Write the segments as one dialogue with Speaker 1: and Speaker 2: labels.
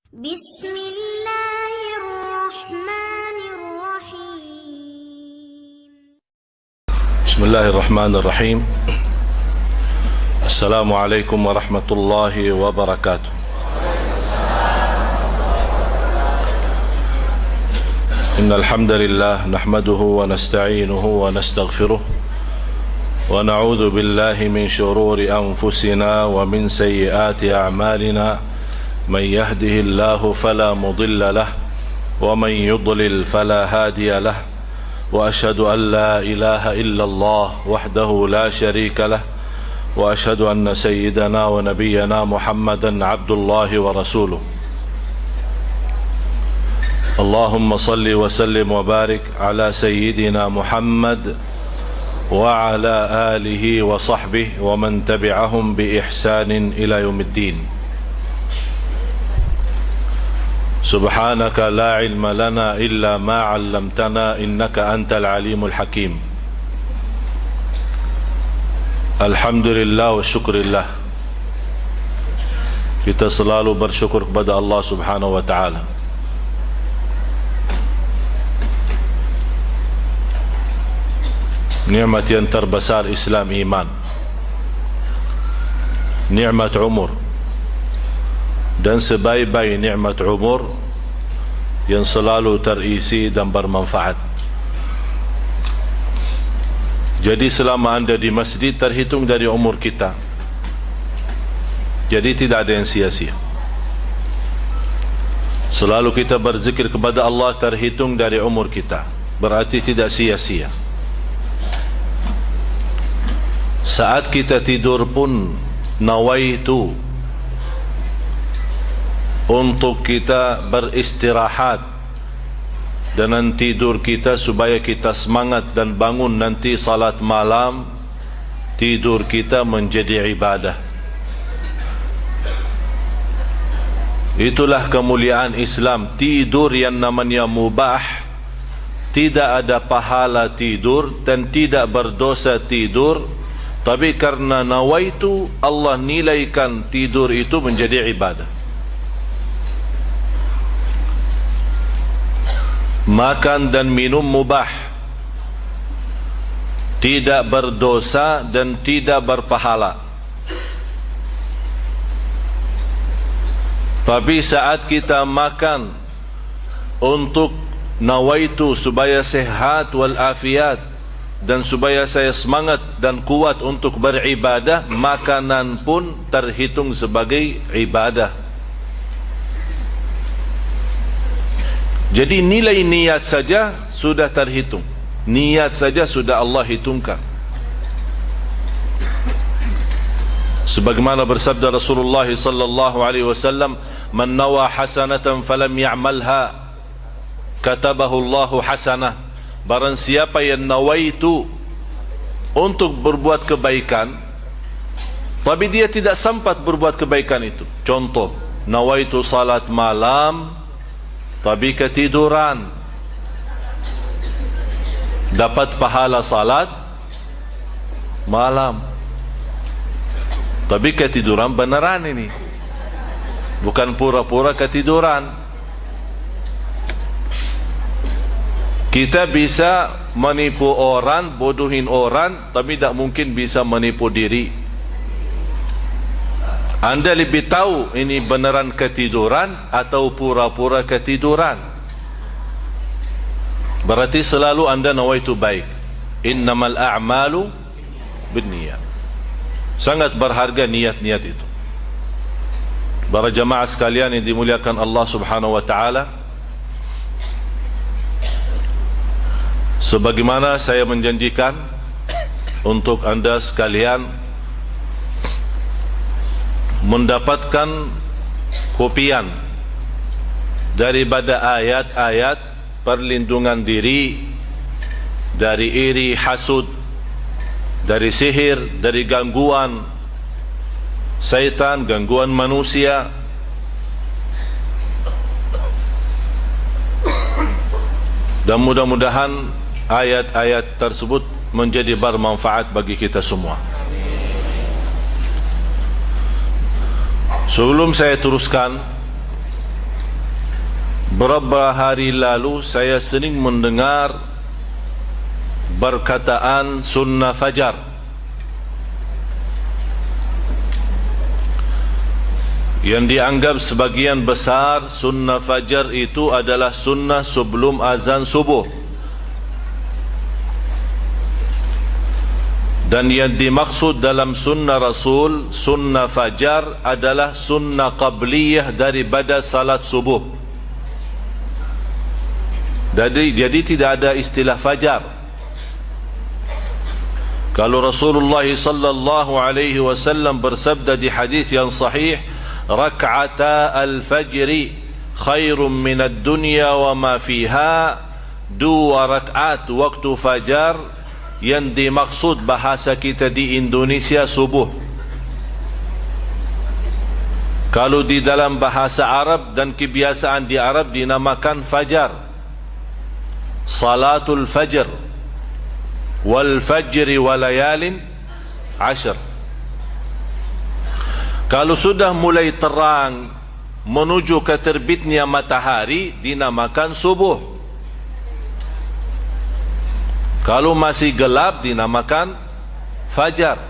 Speaker 1: بسم الله الرحمن الرحيم.
Speaker 2: بسم الله الرحمن الرحيم. السلام عليكم ورحمة الله وبركاته. إن الحمد لله نحمده ونستعينه ونستغفره ونعوذ بالله من شرور أنفسنا ومن سيئات أعمالنا. من يهده الله فلا مضل له ومن يضلل فلا هادي له وأشهد أن لا إله إلا الله وحده لا شريك له وأشهد أن سيدنا ونبينا محمدا عبد الله ورسوله. اللهم صل وسلم وبارك على سيدنا محمد وعلى آله وصحبه ومن تبعهم بإحسان إلى يوم الدين. سبحانك لا علم لنا إلا ما علمتنا إنك أنت العليم الحكيم. الحمد لله والشكر لله. Kita selalu bersyukur kepada Allah Subhanahu wa taala. Nikmat yang terbesar Islam iman. Nikmat umur. Dan sebaik-baik nikmat umur yang selalu terisi dan bermanfaat. Jadi selama anda di masjid terhitung dari umur kita. Jadi tidak ada yang sia-sia. Selalu kita berzikir kepada Allah terhitung dari umur kita. Berarti tidak sia-sia. Saat kita tidur pun nawaitu untuk kita beristirahat dan tidur kita supaya kita semangat dan bangun nanti salat malam, tidur kita menjadi ibadah. Itulah kemuliaan Islam. Tidur yang namanya mubah, tidak ada pahala tidur dan tidak berdosa tidur, tapi karena nawaitu Allah nilaikan tidur itu menjadi ibadah. Makan dan minum mubah, tidak berdosa dan tidak berpahala. Tapi saat kita makan untuk nawaitu supaya sehat walafiat dan supaya saya semangat dan kuat untuk beribadah, makanan pun terhitung sebagai ibadah. Jadi nilai niat saja sudah terhitung. Niat saja sudah Allah hitungkan. Sebagaimana bersabda Rasulullah sallallahu alaihi wasallam, "Man nawa hasanatan falam ya'malha, katabahu Allahu hasanah." Barang siapa yang nawaitu untuk berbuat kebaikan, tapi dia tidak sempat berbuat kebaikan itu. Contoh, nawaitu salat malam tapi ketiduran, dapat pahala salat malam. Tapi ketiduran beneran ini, bukan pura-pura ketiduran. Kita bisa menipu orang, bodohin orang, tapi tidak mungkin bisa menipu diri. Anda lebih tahu ini beneran ketiduran atau pura-pura ketiduran. Berarti selalu anda nawaitu baik. Innamal a'malu binniyat. Sangat berharga niat-niat itu. Para jamaah sekalian yang dimuliakan Allah Subhanahu wa taala, sebagaimana saya menjanjikan untuk anda sekalian mendapatkan kopian daripada ayat-ayat perlindungan diri dari iri, hasud, dari sihir, dari gangguan syaitan, gangguan manusia. Dan mudah-mudahan ayat-ayat tersebut menjadi bermanfaat bagi kita semua. Sebelum saya teruskan, Beberapa hari lalu saya sering mendengar perkataan sunnah fajar. Yang dianggap sebagian besar sunnah fajar itu adalah sunnah sebelum azan subuh. Dan yang dimaksud dalam sunnah Rasul, sunnah fajar adalah sunnah qabliyah daripada salat subuh. Jadi tidak ada istilah fajar. Kalau Rasulullah sallallahu alaihi wasallam bersabda di hadis yang sahih, rak'ata al-fajri khairum min ad-dunya wa ma fiha, 2 rakaat waktu fajar, yang dimaksud bahasa kita di Indonesia subuh. Kalau di dalam bahasa Arab dan kebiasaan di Arab dinamakan fajar, salatul fajr, wal fajri walayalin ashar. Kalau sudah mulai terang menuju ke terbitnya matahari dinamakan subuh. Kalau masih gelap dinamakan fajar.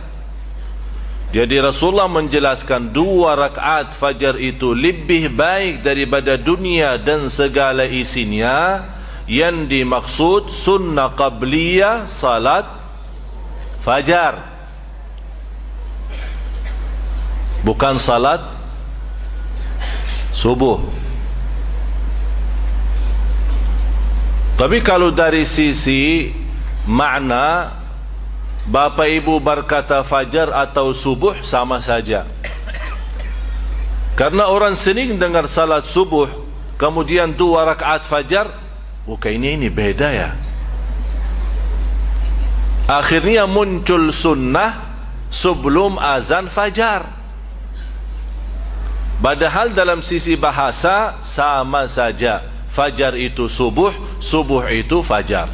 Speaker 2: Jadi Rasulullah menjelaskan 2 rakaat fajar itu lebih baik daripada dunia dan segala isinya. Yang dimaksud sunnah qabliyah salat fajar, bukan salat subuh. Tapi kalau dari sisi makna, Bapak Ibu berkata fajar atau subuh sama saja. Karena orang sering dengar salat subuh kemudian 2 rakaat fajar, kayaknya ini beda ya. Akhirnya muncul sunnah sebelum azan fajar. Padahal dalam sisi bahasa sama saja. Fajar itu subuh, subuh itu fajar.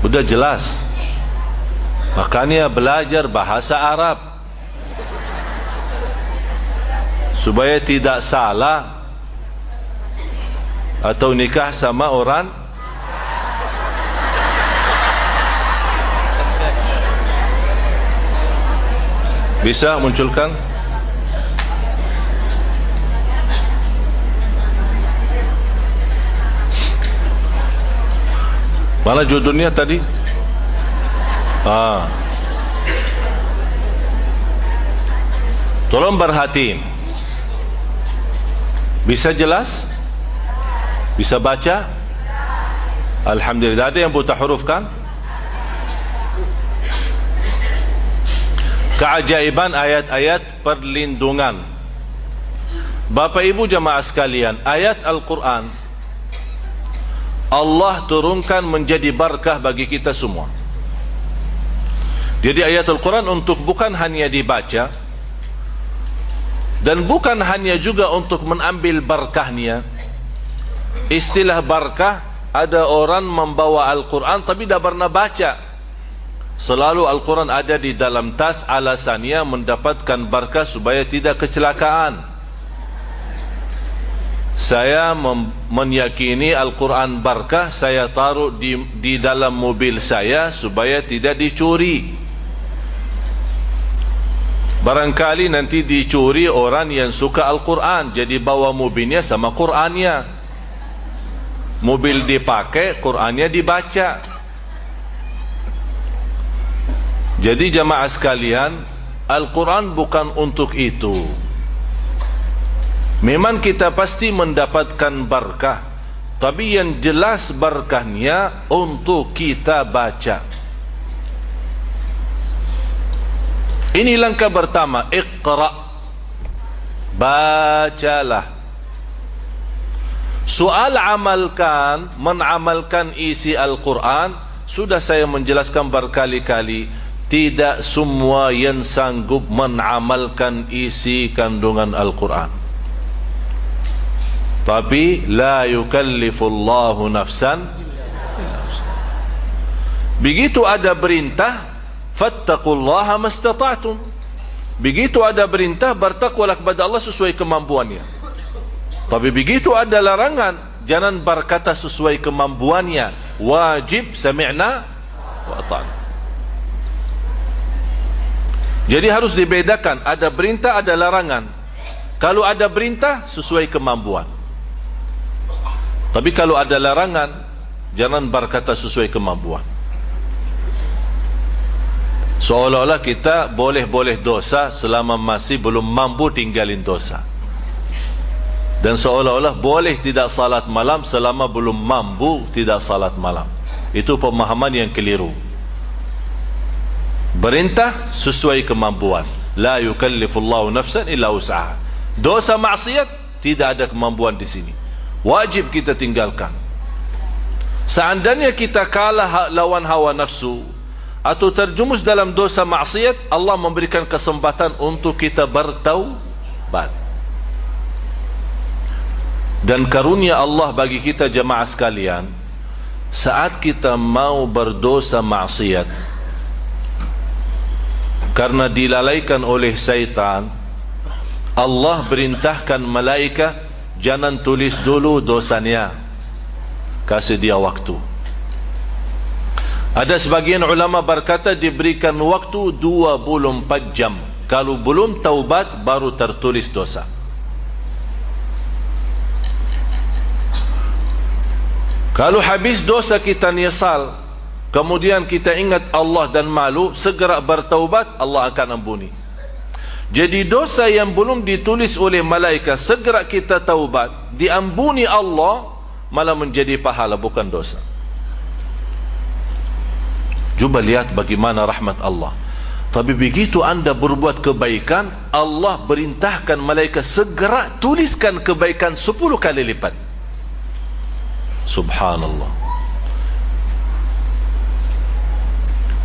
Speaker 2: Sudah jelas. Makanya belajar bahasa Arab supaya tidak salah atau nikah sama orang bisa munculkan mana judulnya tadi? Tolong perhatiin. Bisa jelas? Bisa baca? Alhamdulillah. Ada yang buta huruf kan? Keajaiban ayat-ayat perlindungan. Bapak Ibu jemaah sekalian, ayat Al-Quran Allah turunkan menjadi barakah bagi kita semua. Jadi ayat Al-Quran untuk bukan hanya dibaca dan bukan hanya juga untuk mengambil barakahnya. Istilah barakah, ada orang membawa Al-Quran tapi tidak pernah baca. Selalu Al-Quran ada di dalam tas, alasannya mendapatkan barakah supaya tidak kecelakaan. Saya meyakini Al-Quran barakah, saya taruh di dalam mobil saya supaya tidak dicuri. Barangkali nanti dicuri orang yang suka Al-Quran, jadi bawa mobilnya sama Qurannya. Mobil dipakai, Qurannya dibaca. Jadi jamaah sekalian, Al-Quran bukan untuk itu. Memang kita pasti mendapatkan barakah, tapi yang jelas barakahnya untuk kita baca. Ini langkah pertama, Iqra, bacalah. Soal amalkan, menamalkan isi Al-Quran, sudah saya menjelaskan berkali-kali, tidak semua yang sanggup menamalkan isi kandungan Al-Quran. Tapi la yukallifullahu nafsan. Begitu ada perintah, fattaqullaha mastata'tum. Begitu ada perintah, bertakwalah kepada Allah sesuai kemampuannya. Tapi begitu ada larangan, jangan berkata sesuai kemampuannya. Wajib sami'na wa ata'na. Jadi harus dibedakan, ada perintah, ada larangan. Kalau ada perintah sesuai kemampuan. Tapi kalau ada larangan, jangan berkata sesuai kemampuan. Seolah-olah kita boleh-boleh dosa selama masih belum mampu tinggalin dosa. Dan seolah-olah boleh tidak salat malam selama belum mampu tidak salat malam. Itu pemahaman yang keliru. Perintah sesuai kemampuan. La yukallifullahu nafsan illa wus'aha. Dosa maksiat tidak ada kemampuan di sini. Wajib kita tinggalkan. Seandainya kita kalah lawan hawa nafsu atau terjumus dalam dosa maksiat, Allah memberikan kesempatan untuk kita bertaubat. Dan karunia Allah bagi kita jemaah sekalian, saat kita mau berdosa maksiat karena dilalaikan oleh syaitan, Allah perintahkan malaikat jangan tulis dulu dosanya, kasih dia waktu. Ada sebagian ulama berkata diberikan waktu 24 jam. Kalau belum taubat baru tertulis dosa. Kalau habis dosa kita nyesal, kemudian kita ingat Allah dan malu, segera bertaubat, Allah akan ampuni. Jadi dosa yang belum ditulis oleh malaikat, segera kita taubat, diampuni Allah, malah menjadi pahala, bukan dosa. Cuba lihat bagaimana rahmat Allah. Tapi begitu anda berbuat kebaikan, Allah perintahkan malaikat segera tuliskan kebaikan 10 kali lipat. Subhanallah.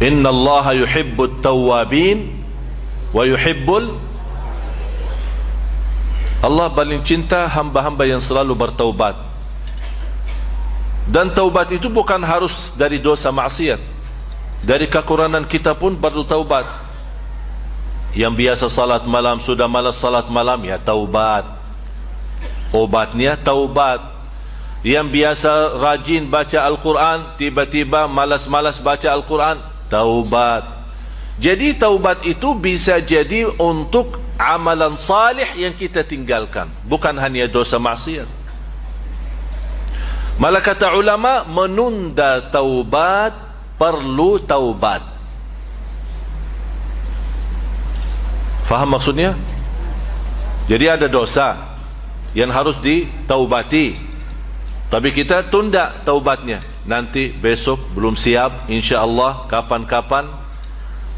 Speaker 2: Inna Allah yuhibbut tawabin wa yuhibbul, Allah paling cinta hamba-hamba yang selalu bertaubat. Dan taubat itu bukan harus dari dosa maksiat, dari kekurangan kita pun perlu taubat. Yang biasa salat malam sudah malas salat malam, ya taubat, obatnya taubat. Yang biasa rajin baca Al-Quran, tiba-tiba malas-malas baca Al-Quran, taubat. Jadi taubat itu bisa jadi untuk amalan salih yang kita tinggalkan, bukan hanya dosa maksiat. Malah kata ulama, menunda taubat perlu taubat. Faham maksudnya? Jadi ada dosa yang harus ditaubati, tapi kita tunda taubatnya. Nanti besok belum siap, insya-Allah kapan-kapan.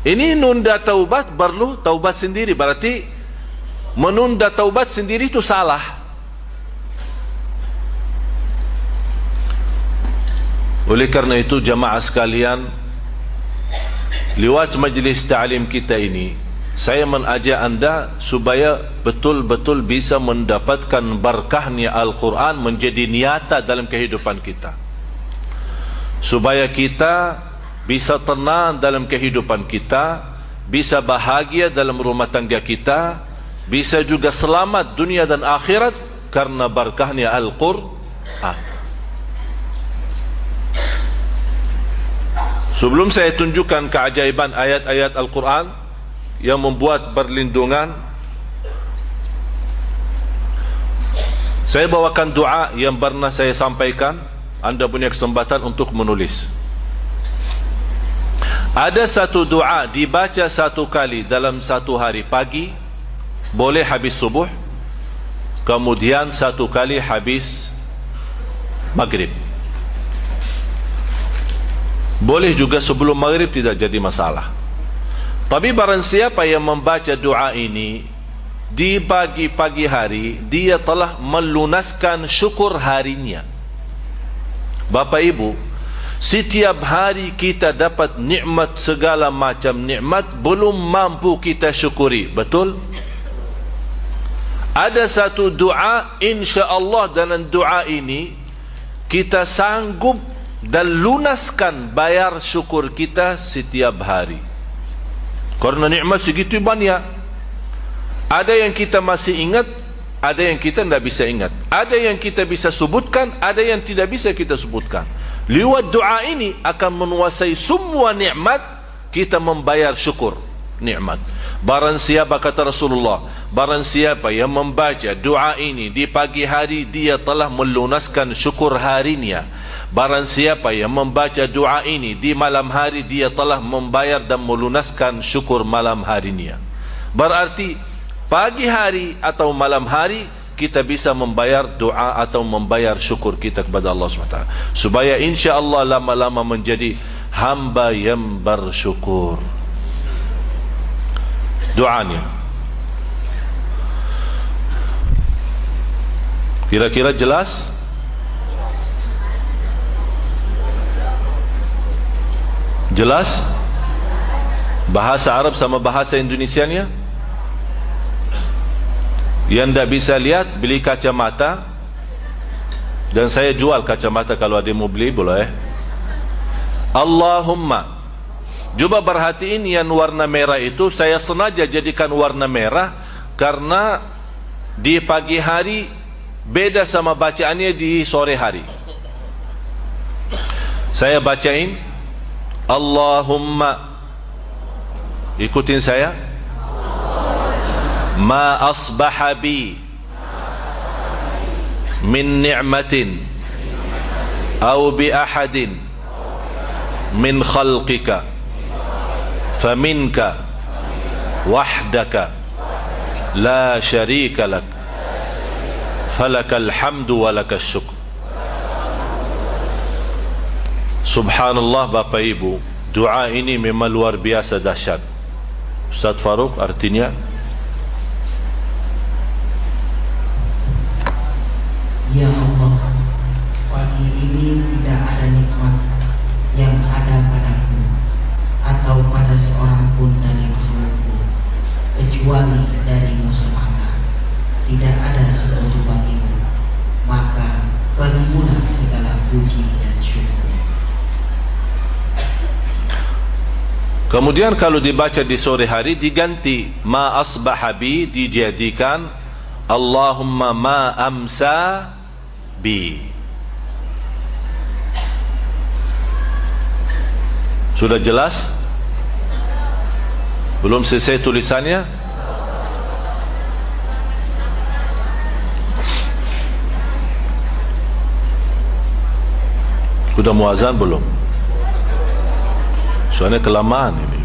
Speaker 2: Ini nunda taubat perlu taubat sendiri. Berarti menunda taubat sendiri itu salah. Oleh karena itu jamaah sekalian, lewat majlis ta'lim kita ini, saya mengajak anda supaya betul-betul bisa mendapatkan berkahnya Al-Quran menjadi nyata dalam kehidupan kita, supaya kita bisa tenang dalam kehidupan kita, bisa bahagia dalam rumah tangga kita, bisa juga selamat dunia dan akhirat karena berkahnya Al-Quran. Sebelum saya tunjukkan keajaiban ayat-ayat Al-Quran yang membuat perlindungan, saya bawakan doa yang pernah saya sampaikan. Anda punya kesempatan untuk menulis. Ada satu doa dibaca satu kali dalam satu hari, pagi boleh habis subuh, kemudian satu kali habis maghrib. Boleh juga sebelum maghrib, tidak jadi masalah. Tapi barang siapa yang membaca doa ini di pagi-pagi hari, dia telah melunaskan syukur harinya. Bapak Ibu, setiap hari kita dapat nikmat, segala macam nikmat, belum mampu kita syukuri, betul? Ada satu doa, insya-Allah dalam doa ini kita sanggup dan lunaskan bayar syukur kita setiap hari. Karena nikmat segitu banyak. Ada yang kita masih ingat, ada yang kita tidak bisa ingat. Ada yang kita bisa sebutkan, ada yang tidak bisa kita sebutkan. Lewat doa ini akan menguasai semua nikmat, kita membayar syukur nikmat. Barang siapa, kata Rasulullah, barang siapa yang membaca doa ini di pagi hari, dia telah melunaskan syukur harinya. Barang siapa yang membaca doa ini di malam hari, dia telah membayar dan melunaskan syukur malam harinya. Berarti pagi hari atau malam hari kita bisa membayar doa atau membayar syukur kita kepada Allah SWT, supaya insya Allah lama-lama menjadi hamba yang bersyukur. Doanya kira-kira jelas? Jelas? Bahasa Arab sama bahasa Indonesianya? Yang tidak bisa lihat, beli kacamata. Dan saya jual kacamata, kalau ada yang mau beli boleh. Allahumma, coba perhatiin yang warna merah itu, saya sengaja jadikan warna merah karena di pagi hari beda sama bacaannya di sore hari. Saya bacain Allahumma, ikutin saya. Ma asbaha bi min ni'matin aw bi ahadin min khalqika faminka wahdaka la syarika lak falakal hamdu walakal syukr. Subhanallah Bapak Ibu, doa ini memang luar biasa dahsyat. Ustaz Faruk, artinya?
Speaker 3: Ya Allah, pagi ini tidak ada nikmat yang ada padaku atau pada seorang pun dari makhlukku kecuali darimu semata. Tidak ada sekutu bagimu, maka bagimulah segala puji dan syukur.
Speaker 2: Kemudian kalau dibaca di sore hari diganti ma asbahabi, dijadikan Allahumma ma amsa bi. Sudah jelas? Belum selesai tulisannya? Sudah muazan belum? Soalnya kelamaan ini.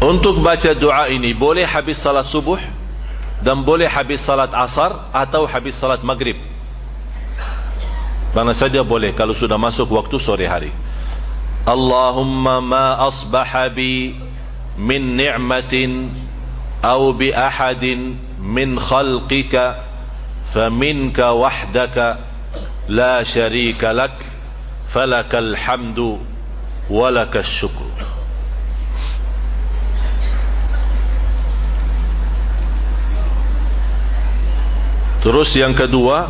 Speaker 2: Untuk baca doa ini boleh habis salat subuh dan boleh habis salat asar atau habis salat maghrib. Mana saja boleh kalau sudah masuk waktu sore hari. Allahumma ma asbaha bi min ni'matin aw bi ahadin min khalqika faminka wahdaka la syarika lak falakal hamdu walakal syukr. Terus yang kedua,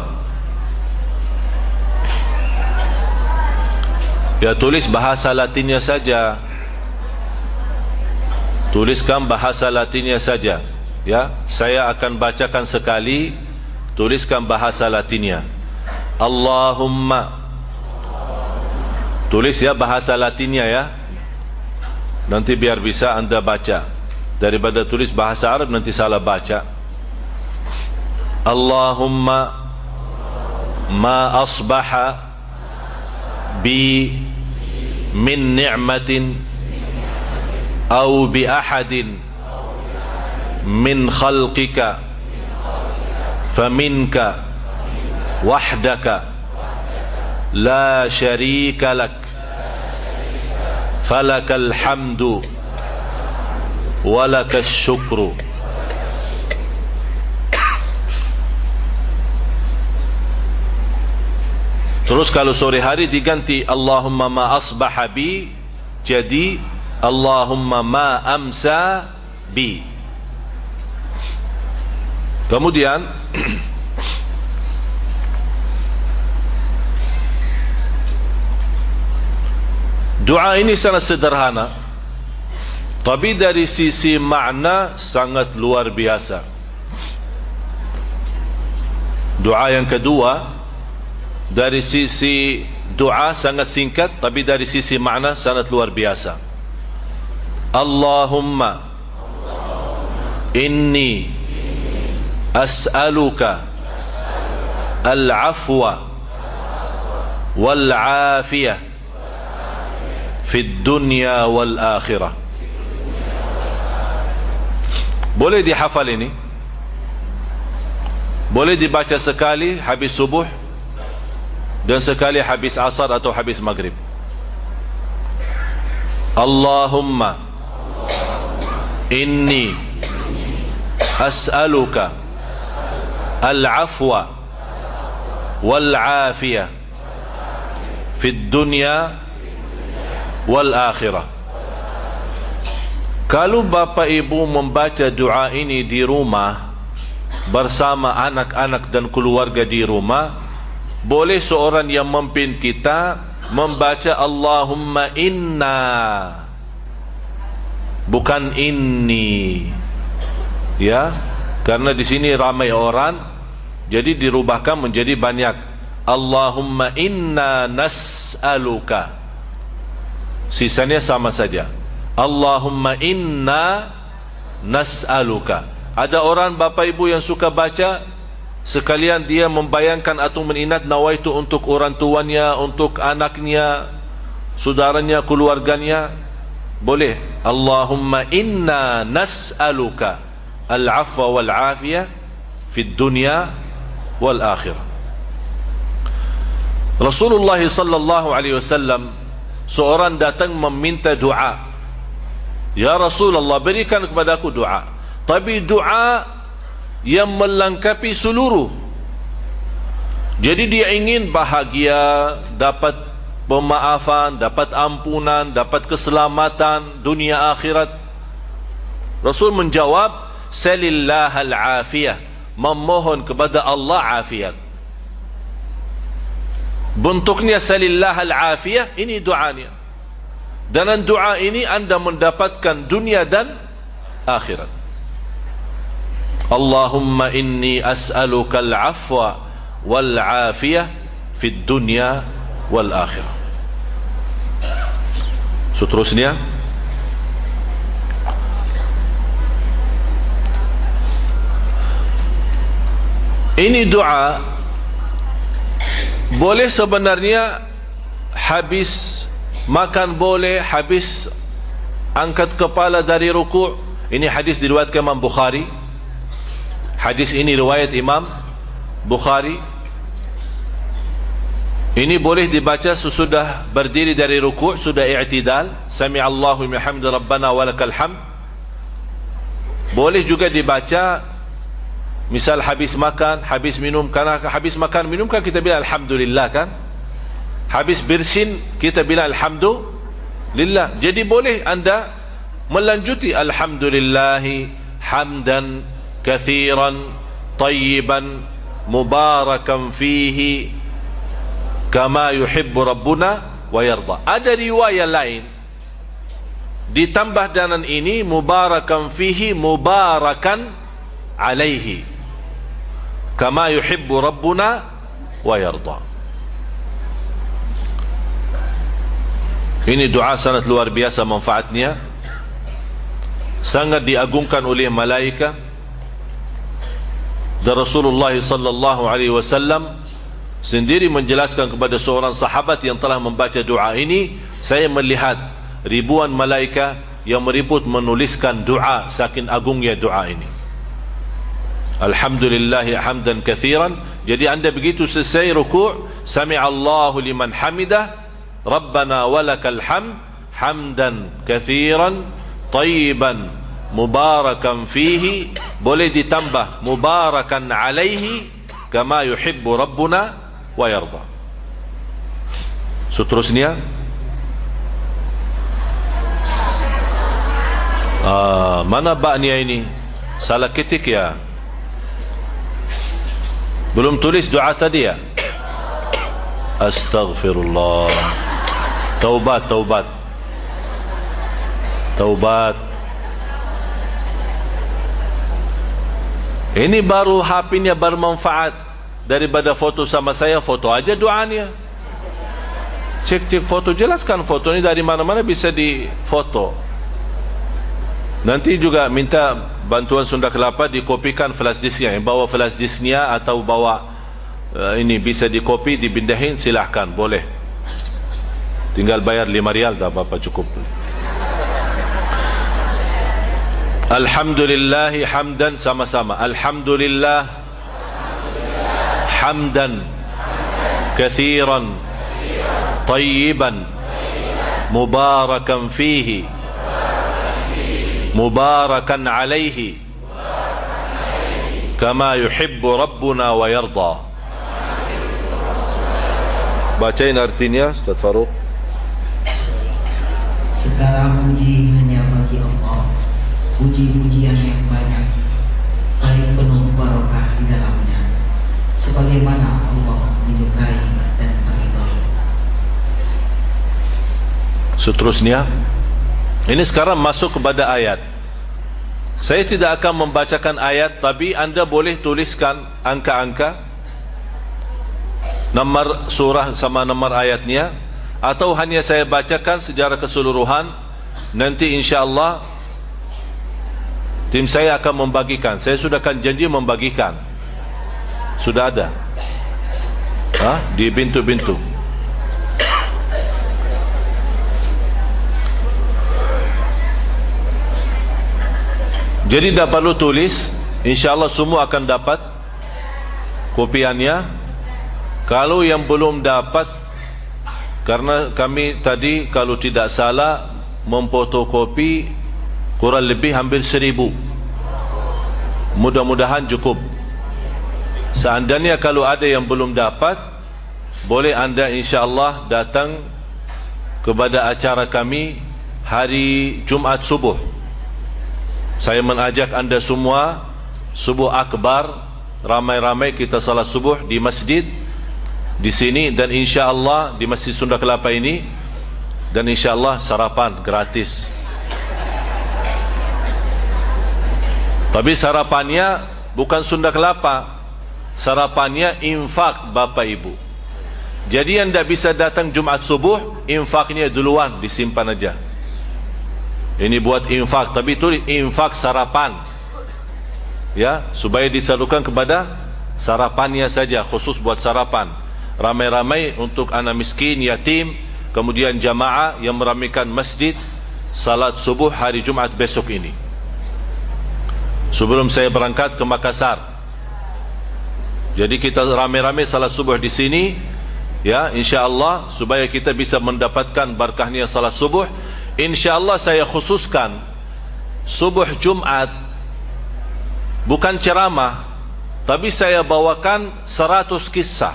Speaker 2: ya tulis bahasa Latinnya saja. Tuliskan bahasa Latinnya saja. Ya, saya akan bacakan sekali, tuliskan bahasa Latinnya. Allahumma. Tulis ya bahasa Latinnya ya. Nanti biar bisa Anda baca. Daripada tulis bahasa Arab nanti salah baca. Allahumma ma asbaha bi min ni'matin aw bi ahadin min khalqika faminka wahdaka la syarika lak falakal hamdu walakal syukru. Terus kalau sore hari diganti Allahumma ma asbaha bi, jadi Allahumma ma amsa bi. Kemudian doa ini sangat sederhana. Tapi dari sisi makna sangat luar biasa. Doa yang kedua, dari sisi doa sangat singkat, tapi dari sisi makna sangat luar biasa. Allahumma inni as'aluka al-afwa wal-afiyah fid dunya wal-akhirah. Boleh dihafal ini, boleh dibaca sekali habis subuh dan sekali habis asar atau habis maghrib. Allahumma inni as'aluka al-afwa wal-afiyah fid dunya wal-akhirah. Kalau bapa ibu membaca doa ini di rumah bersama anak-anak dan keluarga di rumah, boleh seorang yang memimpin kita membaca Allahumma inna, bukan inni, ya, karena di sini ramai orang, jadi dirubahkan menjadi banyak. Allahumma inna nas'aluka, sisanya sama saja. Allahumma inna nas'aluka. Ada orang bapa ibu yang suka baca sekalian dia membayangkan atau mengingat nawaitu untuk orang tuanya, untuk anaknya, saudaranya, keluarganya. Boleh. Allahumma inna nas'aluka al-afwa wal-afiyah fid dunya wal-akhirah. Rasulullah sallallahu alaihi wasallam, seorang datang meminta doa. Ya Rasulullah, berikan kepada aku doa, tapi doa yang melengkapi seluruh. Jadi dia ingin bahagia, dapat pemaafan, dapat ampunan, dapat keselamatan dunia akhirat. Rasul menjawab, salillahal afiyah, memohon kepada Allah afiat. Bentuknya salillahal afiyah, ini doanya. Dalam doa ini anda mendapatkan dunia dan akhirat. Allahumma inni as'aluka al-afwa wal-afiyah fid dunya wal-akhirah. Seterusnya, ini doa boleh sebenarnya habis makan, boleh habis angkat kepala dari ruku'. Ini hadis diriwayatkan Imam Bukhari. Hadis ini riwayat Imam Bukhari. Ini boleh dibaca sesudah berdiri dari ruku', sudah i'tidal, sami'allahu liman hamid rabbana walakal hamd. Boleh juga dibaca misal habis makan, habis minum. Karena habis makan minum kan kita bilang alhamdulillah kan. Habis bersin kita bilang alhamdulillah. Jadi boleh anda melanjuti alhamdulillahi hamdan kathiran tayyiban mubarakan fihi kama yuhibbu rabbuna wa yarda. Ada riwayat lain ditambah dengan ini mubarakan fihi mubarakan alaihi kama yuhibbu rabbuna wa yarda. Ini doa sangat luar biasa manfaatnya, sangat diagungkan oleh malaikat. Dan Rasulullah sallallahu alaihi wasallam sendiri menjelaskan kepada seorang sahabat yang telah membaca doa ini, saya melihat ribuan malaikat yang meribut menuliskan doa, saking agungnya doa ini. Alhamdulillahi hamdan kathiran. Jadi anda begitu selesai ruku', sami'allahu liman hamidah Rabbana walakal hamd hamdan kathiran tayyiban mubarakan fihi, boleh ditambah mubarakan alaihi kama yuhibbu rabbuna wa yarda. Seterusnya, mana baknya ini? Salah ketik ya? Belum tulis doa tadi ya? Astaghfirullah. Taubat, taubat, taubat. Ini baru HP-nya bermanfaat daripada foto sama saya, foto aja doanya. Cek foto, jelaskan foto ini dari mana-mana bisa difoto. Nanti juga minta bantuan Sunda Kelapa dikopikan flash disknya. Yang bawa flash disknya atau bawa ini bisa dikopi, dipindahin, silahkan, boleh. Tinggal bayar 5 rial dah Bapak, cukup. Alhamdulillahi hamdan, sama-sama. Alhamdulillah hamdan kathiran tayyiban mubarakan fihi mubarakan alaihi kama yuhibbu rabbuna wa yarda. Bacain artinya Ustaz Farouk.
Speaker 3: Segala puji hanya bagi Allah, puji-pujian yang banyak, baik penuh barokah di dalamnya, sebagaimana Allah menyukai dan meridhai.
Speaker 2: Seterusnya, ini sekarang masuk kepada ayat. Saya tidak akan membacakan ayat, tapi anda boleh tuliskan angka-angka, nomor surah sama nomor ayatnya, atau hanya saya bacakan secara keseluruhan. Nanti insya-Allah tim saya akan membagikan. Saya sudah akan janji membagikan. Sudah ada di pintu-pintu. Jadi tak perlu tulis, insya-Allah semua akan dapat kopiannya. Kalau yang belum dapat, karena kami tadi kalau tidak salah memfotokopi kurang lebih hampir 1000. Mudah-mudahan cukup. Seandainya kalau ada yang belum dapat, boleh anda insya-Allah datang kepada acara kami hari Jumat subuh. Saya mengajak anda semua subuh akbar, ramai-ramai kita salat subuh di masjid di sini, dan insya-Allah di Masjid Sunda Kelapa ini, dan insya-Allah sarapan gratis. Tapi sarapannya bukan Sunda Kelapa, sarapannya infak Bapak Ibu. Jadi yang tidak bisa datang Jumat subuh, infaknya duluan disimpan aja. Ini buat infak, tapi itu infak sarapan, ya, supaya disalurkan kepada sarapannya saja, khusus buat sarapan. Ramai-ramai untuk anak miskin, yatim, kemudian jamaah yang meramaikan masjid salat subuh hari Jumat besok ini. Sebelum saya berangkat ke Makassar, jadi kita ramai-ramai salat subuh di sini, ya, insya-Allah supaya kita bisa mendapatkan berkahnya salat subuh. InsyaAllah saya khususkan subuh Jumat bukan ceramah, tapi saya bawakan 100 kisah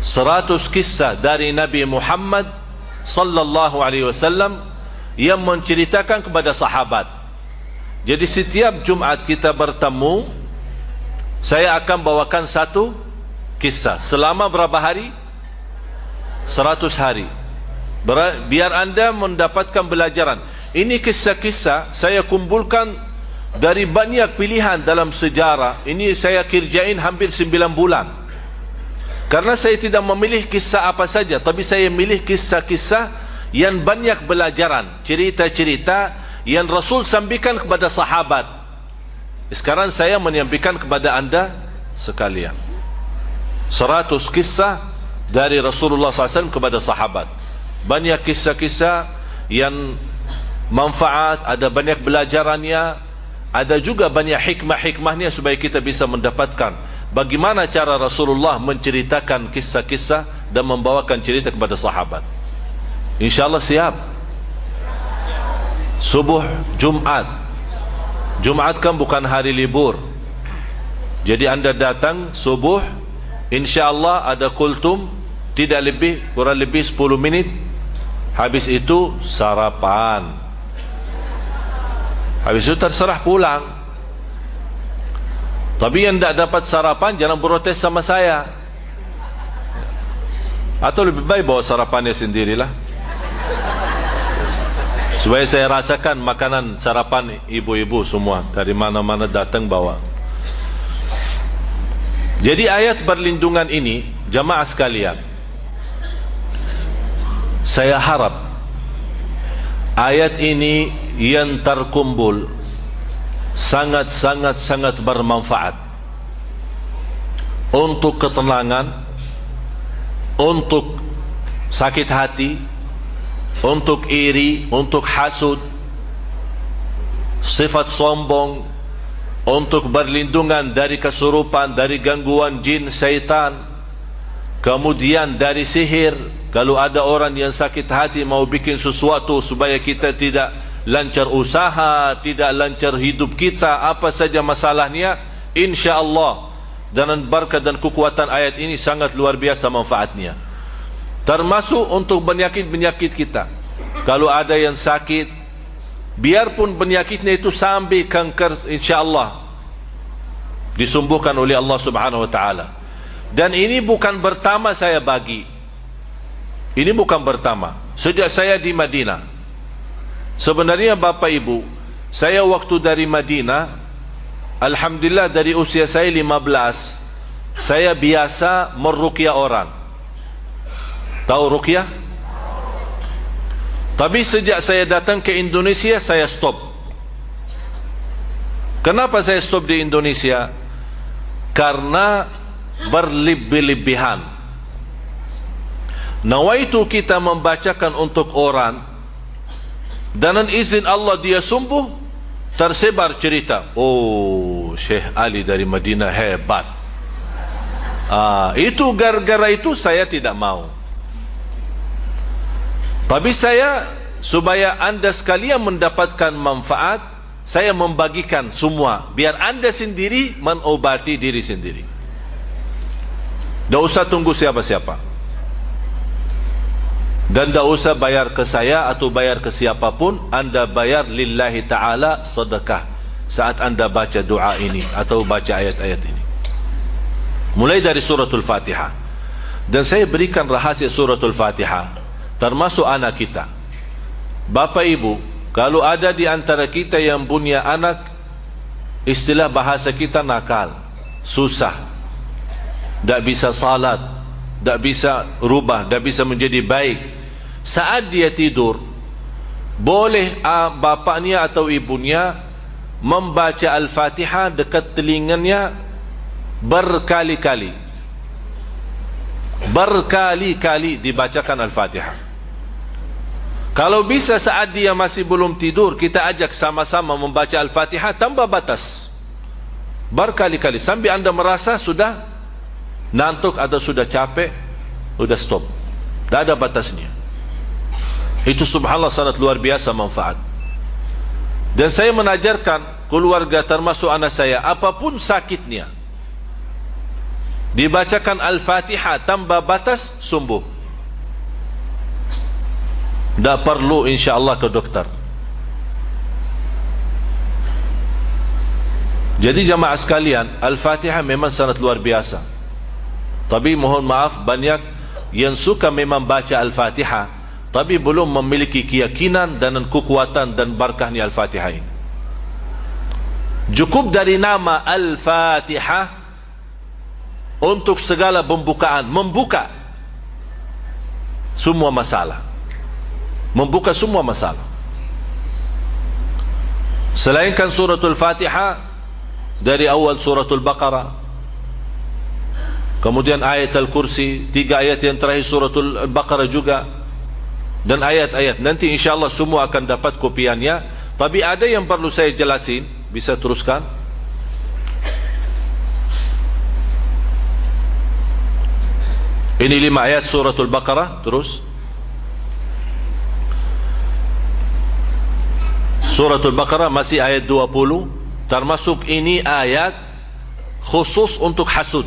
Speaker 2: 100 kisah dari Nabi Muhammad sallallahu alaihi wasallam yang menceritakan kepada sahabat. Jadi setiap Jumat kita bertemu, saya akan bawakan satu kisah selama berapa hari? 100 hari. Biar anda mendapatkan pelajaran. Ini kisah-kisah saya kumpulkan dari banyak pilihan dalam sejarah. Ini saya kerjain hampir 9 bulan. Karena saya tidak memilih kisah apa saja, tapi saya memilih kisah-kisah yang banyak pelajaran, cerita-cerita yang Rasul sampaikan kepada sahabat. Sekarang saya menyampaikan kepada anda sekalian 100 kisah dari Rasulullah SAW kepada sahabat. Banyak kisah-kisah yang manfaat, ada banyak pelajarannya, ada juga banyak hikmah-hikmahnya supaya kita bisa mendapatkan bagaimana cara Rasulullah menceritakan kisah-kisah dan membawakan cerita kepada sahabat. InsyaAllah siap. Subuh Jumat. Jumat kan bukan hari libur. Jadi anda datang subuh, insyaAllah ada kultum, tidak lebih, kurang lebih 10 menit. Habis itu sarapan. Habis itu terserah pulang. Tapi yang tidak dapat sarapan jangan protes sama saya. Atau lebih baik bawa sarapannya sendirilah. supaya saya rasakan makanan sarapan ibu-ibu semua dari mana-mana datang bawa. Jadi ayat perlindungan ini, jamaah sekalian, saya harap ayat ini yang terkumpul sangat bermanfaat untuk ketenangan, untuk sakit hati, untuk iri, untuk hasud, sifat sombong, untuk berlindungan dari kesurupan, dari gangguan jin, syaitan, kemudian dari sihir. Kalau ada orang yang sakit hati mau bikin sesuatu supaya kita tidak lancar usaha, tidak lancar hidup kita, apa saja masalahnya, insya-Allah dengan berkat dan kekuatan ayat ini sangat luar biasa manfaatnya. Termasuk untuk penyakit-penyakit kita. Kalau ada yang sakit, biarpun penyakitnya itu sampai kanker, insya-Allah disembuhkan oleh Allah Subhanahu wa taala. Dan ini bukan pertama saya bagi. Ini bukan pertama. Sejak saya di Madinah. Sebenarnya Bapak Ibu, saya waktu dari Madinah, alhamdulillah dari usia saya 15, saya biasa meruqyah orang. Tahu ruqyah? Tapi sejak saya datang ke Indonesia, saya stop. Kenapa saya stop di Indonesia? Karena berlebih-lebihan. Nawaitu kita membacakan untuk orang, dan dengan izin Allah dia sembuh, tersebar cerita, oh Syekh Ali dari Madinah hebat. Itu gara-gara itu saya tidak mau. Tapi saya, supaya anda sekalian mendapatkan manfaat, saya membagikan semua, biar anda sendiri mengobati diri sendiri. Tak usah tunggu siapa-siapa, dan tak usah bayar ke saya atau bayar ke siapapun. Anda bayar lillahi ta'ala sedekah saat anda baca doa ini atau baca ayat-ayat ini, mulai dari suratul Fatihah. Dan saya berikan rahasia suratul Fatihah, termasuk anak kita. Bapak Ibu, kalau ada di antara kita yang punya anak, istilah bahasa kita nakal, susah, tak bisa salat, tak bisa rubah, tak bisa menjadi baik, saat dia tidur, boleh bapaknya atau ibunya membaca Al-Fatihah dekat telinganya berkali-kali. Berkali-kali dibacakan Al-Fatihah. Kalau bisa saat dia masih belum tidur, kita ajak sama-sama membaca Al-Fatihah tanpa batas, berkali-kali, sampai anda merasa sudah ngantuk atau sudah capek, sudah stop, tak ada batasnya. Itu subhanallah sangat luar biasa manfaat. Dan saya menajarkan keluarga, termasuk anak saya, apapun sakitnya, dibacakan Al-Fatihah tanpa batas, sembuh. Tak perlu insya-Allah ke dokter. Jadi jamaah sekalian, Al-Fatihah memang sangat luar biasa. Tapi mohon maaf, banyak yang suka memang baca Al-Fatihah, tapi belum memiliki keyakinan dan kekuatan dan barakahnya Al-Fatihah ini. Cukup dari nama Al-Fatihah untuk segala pembukaan, membuka semua masalah, membuka semua masalah. Selainkan suratul Fatihah, dari awal suratul Baqarah, kemudian ayat Al-Kursi, 3 ayat yang terakhir suratul Baqarah juga, dan ayat-ayat nanti insyaAllah semua akan dapat kopiannya. Tapi ada yang perlu saya jelasin, bisa teruskan. Ini 5 ayat suratul Baqarah. Terus suratul Baqarah masih ayat 20, termasuk ini ayat khusus untuk hasud.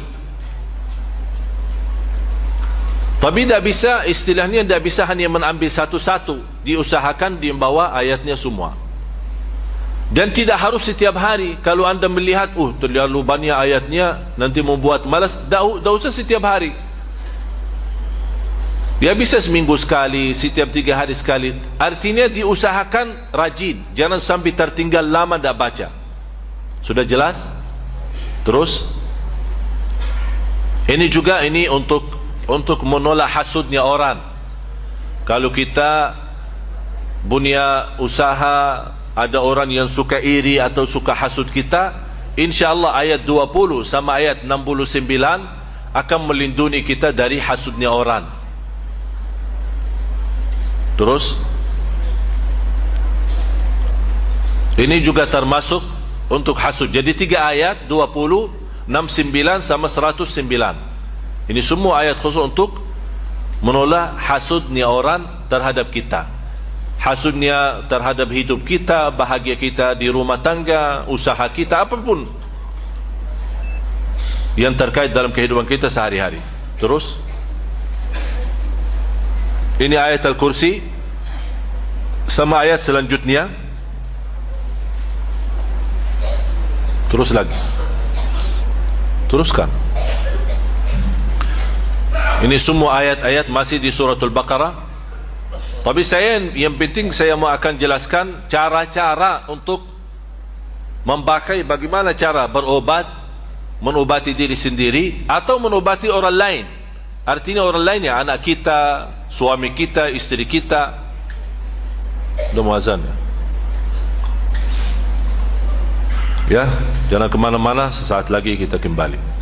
Speaker 2: Tapi tidak bisa, istilahnya tidak bisa hanya mengambil satu-satu, diusahakan dibawa ayatnya semua. Dan tidak harus setiap hari. Kalau anda melihat, terlalu banyak ayatnya, nanti membuat malas, tidak usah setiap hari. Dia bisa seminggu sekali, setiap 3 hari sekali. Artinya diusahakan rajin, jangan sampai tertinggal lama tak baca. Sudah jelas? Terus ini juga untuk menolak hasudnya orang. Kalau kita punya usaha, ada orang yang suka iri atau suka hasud kita, insyaAllah ayat 20 sama ayat 69 akan melindungi kita dari hasudnya orang. Terus ini juga termasuk untuk hasud. Jadi 3 ayat, 20, 69 sama 109. Ini semua ayat khusus untuk menolak hasudnya orang terhadap kita. Hasudnya terhadap hidup kita, bahagia kita di rumah tangga, usaha kita, apapun yang terkait dalam kehidupan kita sehari-hari. Terus ini ayat Al-Kursi sama ayat selanjutnya. Terus lagi, teruskan. Ini semua ayat-ayat masih di suratul Baqarah. Tapi yang penting saya mau akan jelaskan cara-cara untuk memakai, bagaimana cara berobat, mengobati diri sendiri atau mengobati orang lain. Artinya orang lain ya, anak kita, suami kita, istri kita. Udah mau azan ya? Jangan kemana-mana, sesaat lagi kita kembali.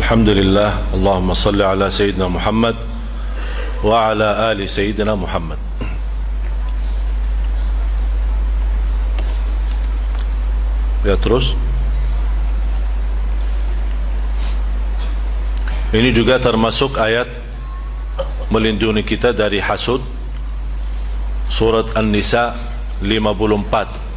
Speaker 2: Alhamdulillah, Allahumma salli ala Sayyidina Muhammad wa ala ali Sayyidina Muhammad. Ya, terus ini juga termasuk ayat melindungi kita dari hasud. Surat An-Nisa 54.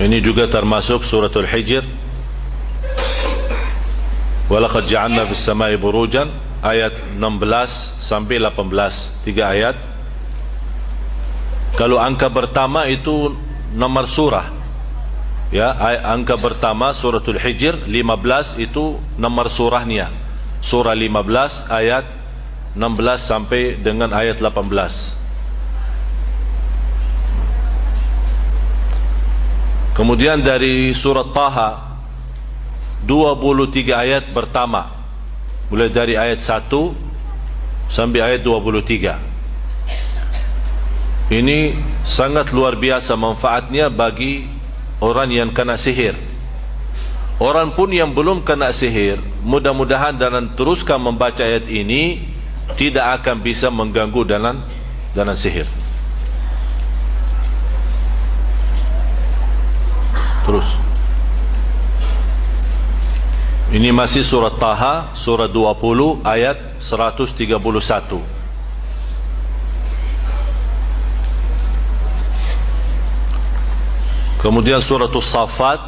Speaker 2: Ini juga termasuk suratul Hijr. Walaqad ja'alna fis samai burujan, ayat 16 sampai 18, 3 ayat. Kalau angka pertama itu nomor surah, ya, angka pertama suratul Hijr 15 itu nomor surahnya, surah 15 ayat 16 sampai dengan ayat 18. Kemudian dari surat Taha 23 ayat pertama, mulai dari ayat 1 sampai ayat 23. Ini sangat luar biasa manfaatnya bagi orang yang kena sihir. Orang pun yang belum kena sihir, mudah-mudahan dan teruskan membaca ayat ini, tidak akan bisa mengganggu dengan sihir. Terus ini masih surat Taha, surah 20 ayat 131. Kemudian surat As-Saffat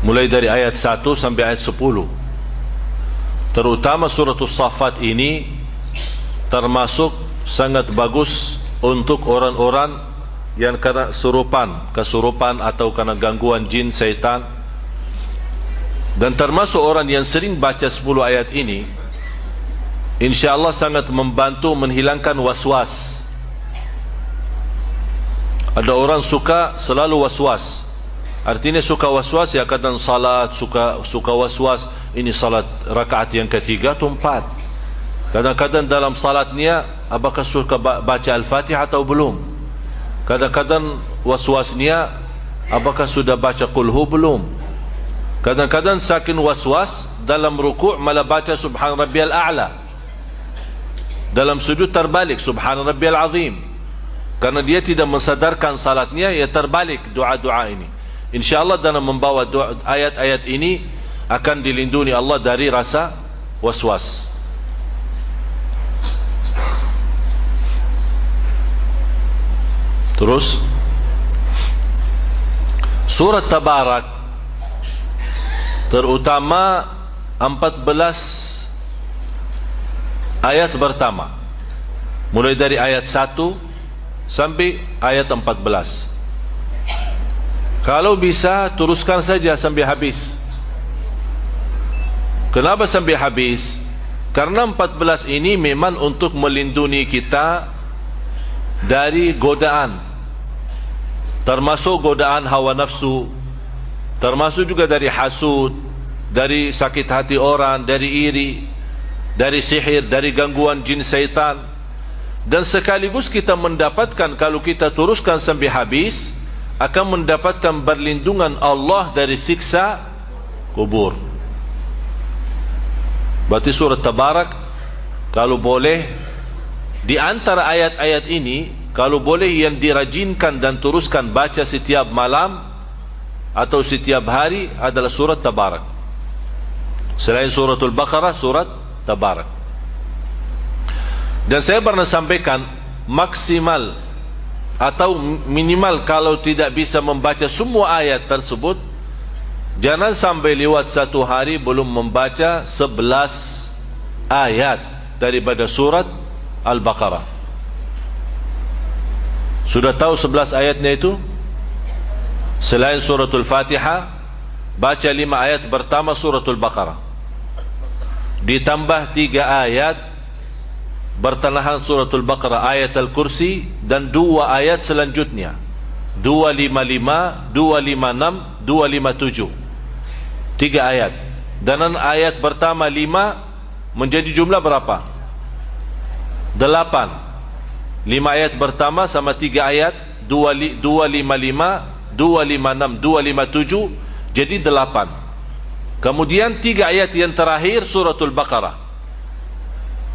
Speaker 2: mulai dari ayat 1 sampai ayat 10. Terutama surat As-Saffat ini termasuk sangat bagus untuk orang-orang yang kena kesurupan atau kena gangguan jin, syaitan. Dan termasuk orang yang sering baca 10 ayat ini, InsyaAllah sangat membantu menghilangkan was-was. Ada orang suka selalu was-was. Artinya suka was-was, ya, kadang salat suka was-was, ini salat rakaat yang ketiga atau 4. Kadang-kadang dalam salatnya apakah suka baca Al-Fatihah atau belum. Kadang-kadang was-wasnya apakah sudah baca Qulhu belum. Kadang-kadang saking was-was dalam ruku' malah baca Subhan Rabbiyal A'la, dalam sujud terbalik Subhan Rabbiyal Azim, karena dia tidak mensadarkan salatnya, ya terbalik doa-doa ini. InsyaAllah dalam membawa ayat-ayat ini akan dilindungi Allah dari rasa was-was. Terus surat Tabarak, terutama 14 ayat pertama, mulai dari ayat 1 sampai ayat 14. Kalau bisa teruskan saja sampai habis. Kenapa sampai habis? Karena 14 ini memang untuk melindungi kita dari godaan, termasuk godaan hawa nafsu, termasuk juga dari hasud, dari sakit hati orang, dari iri, dari sihir, dari gangguan jin syaitan. Dan sekaligus kita mendapatkan, kalau kita teruskan sampai habis, akan mendapatkan perlindungan Allah dari siksa kubur. Berarti surat Tabarak, kalau boleh di antara ayat-ayat ini, kalau boleh yang dirajinkan dan teruskan baca setiap malam atau setiap hari adalah surat Tabarak. Selain suratul Baqarah, surat Tabarak. Dan saya pernah sampaikan, maksimal atau minimal kalau tidak bisa membaca semua ayat tersebut, jangan sampai lewat satu hari belum membaca 11 ayat daripada surat Al-Baqarah. Sudah tahu 11 ayatnya itu? Selain suratul Fatihah, baca 5 ayat pertama suratul Baqarah, ditambah 3 ayat bertengahan suratul Baqarah, ayat Al-Kursi, dan 2 ayat selanjutnya, 255, 256, 257, 3 ayat. Dan ayat pertama 5 menjadi jumlah berapa? 8. 5 ayat pertama sama 3 ayat 255, 256, 257 jadi 8. Kemudian 3 ayat yang terakhir suratul Baqarah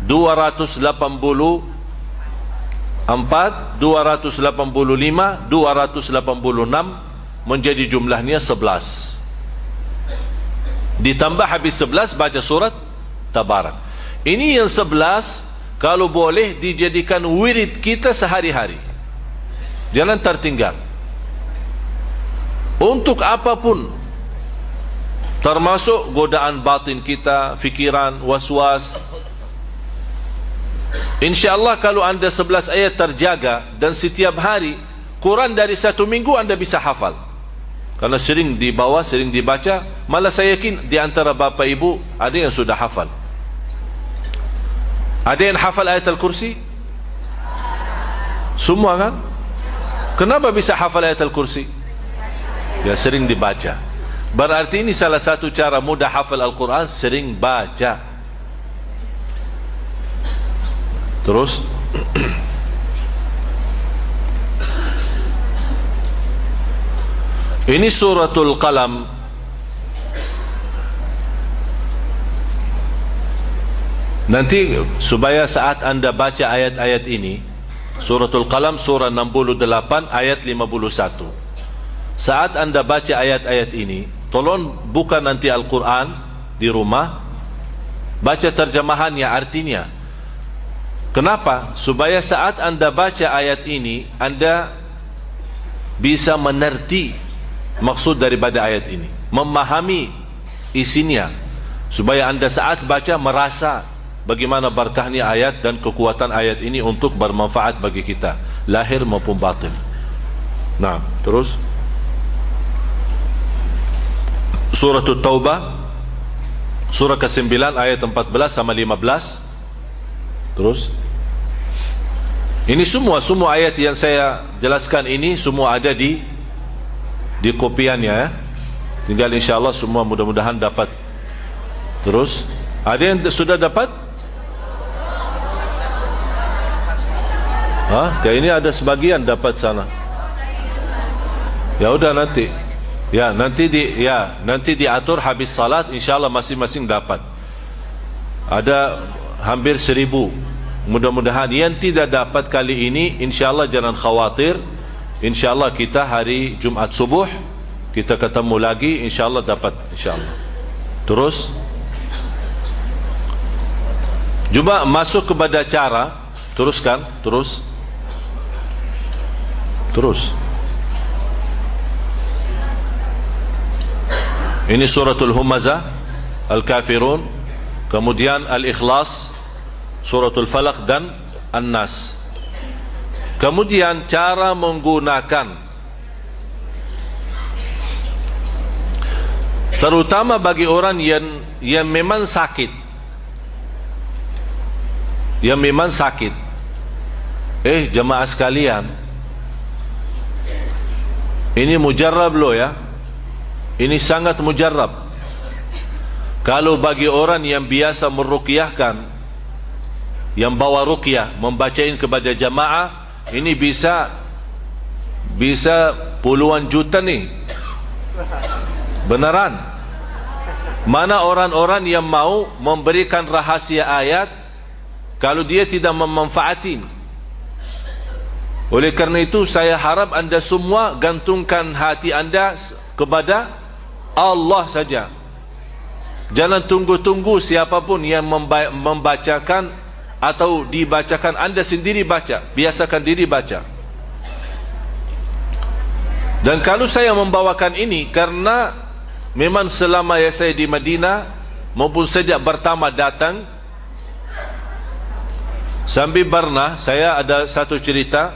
Speaker 2: 284, 285, 286 menjadi jumlahnya 11. Ditambah habis 11 baca surat Tabarak. Ini yang 11 kalau boleh dijadikan wirid kita sehari-hari. Jangan tertinggal. Untuk apapun, termasuk godaan batin kita, fikiran, waswas. InsyaAllah kalau anda 11 ayat terjaga dan setiap hari Quran dari 1 minggu anda bisa hafal. Karena sering dibawa, sering dibaca. Malah saya yakin di antara bapa ibu ada yang sudah hafal. Ada yang hafal ayat Al-Kursi? Semua kan? Kenapa bisa hafal ayat Al-Kursi? Ya sering dibaca. Berarti ini salah satu cara mudah hafal Al-Quran, sering baca. Terus ini suratul Qalam. Nanti supaya saat anda baca ayat-ayat ini, suratul Qalam surah 68 ayat 51. Saat anda baca ayat-ayat ini, tolong buka nanti Al-Quran di rumah, baca terjemahannya, artinya. Kenapa? Supaya saat anda baca ayat ini, anda bisa menerti maksud daripada ayat ini, memahami isinya, supaya anda saat baca merasa bagaimana berkahnya ayat dan kekuatan ayat ini untuk bermanfaat bagi kita, lahir maupun batin. Nah, terus Suratul Taubah surah ke-9 ayat 14 sama 15. Terus ini semua ayat yang saya jelaskan ini semua ada di kopiannya ya. Tinggal insyaAllah semua mudah-mudahan dapat. Terus ada yang sudah dapat? Kayak ini ada sebagian dapat sana. Ya udah nanti. Ya nanti diatur habis salat insyaallah masing-masing dapat. Ada hampir 1000. Mudah-mudahan yang tidak dapat kali ini insyaallah jangan khawatir. Insyaallah kita hari Jumat subuh kita ketemu lagi, insyaallah dapat insyaallah. Terus coba masuk kepada cara, teruskan, terus. Ini suratul Humazah, Al-Kafirun, kemudian Al-Ikhlas, suratul Falaq dan An-Nas. Kemudian cara menggunakan, terutama bagi orang yang memang sakit, jemaah sekalian, ini mujarrab loh ya. Ini sangat mujarrab. Kalau bagi orang yang biasa meruqyahkan, yang bawa ruqyah, membacain kepada jamaah, ini bisa puluhan juta nih. Beneran. Mana orang-orang yang mau memberikan rahasia ayat kalau dia tidak memanfaatin. Oleh kerana itu saya harap anda semua gantungkan hati anda kepada Allah saja. Jangan tunggu-tunggu siapapun yang membacakan atau dibacakan, anda sendiri baca, biasakan diri baca. Dan kalau saya membawakan ini karena memang selama saya di Madinah maupun sejak pertama datang sambil pernah saya ada satu cerita,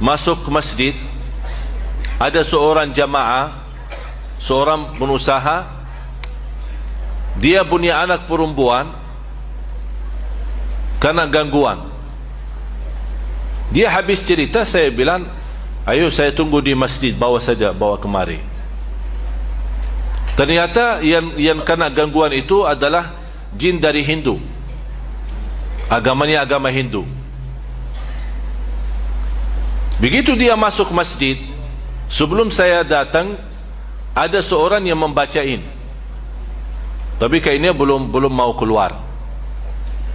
Speaker 2: masuk ke masjid, ada seorang jamaah, seorang pengusaha, dia punya anak perempuan kena gangguan. Dia habis cerita, saya bilang, ayo saya tunggu di masjid, bawa saja, bawa kemari. Ternyata yang kena gangguan itu adalah jin dari Hindu, agamanya agama Hindu. Begitu dia masuk masjid, sebelum saya datang ada seorang yang membacain, tapi kayaknya belum mau keluar.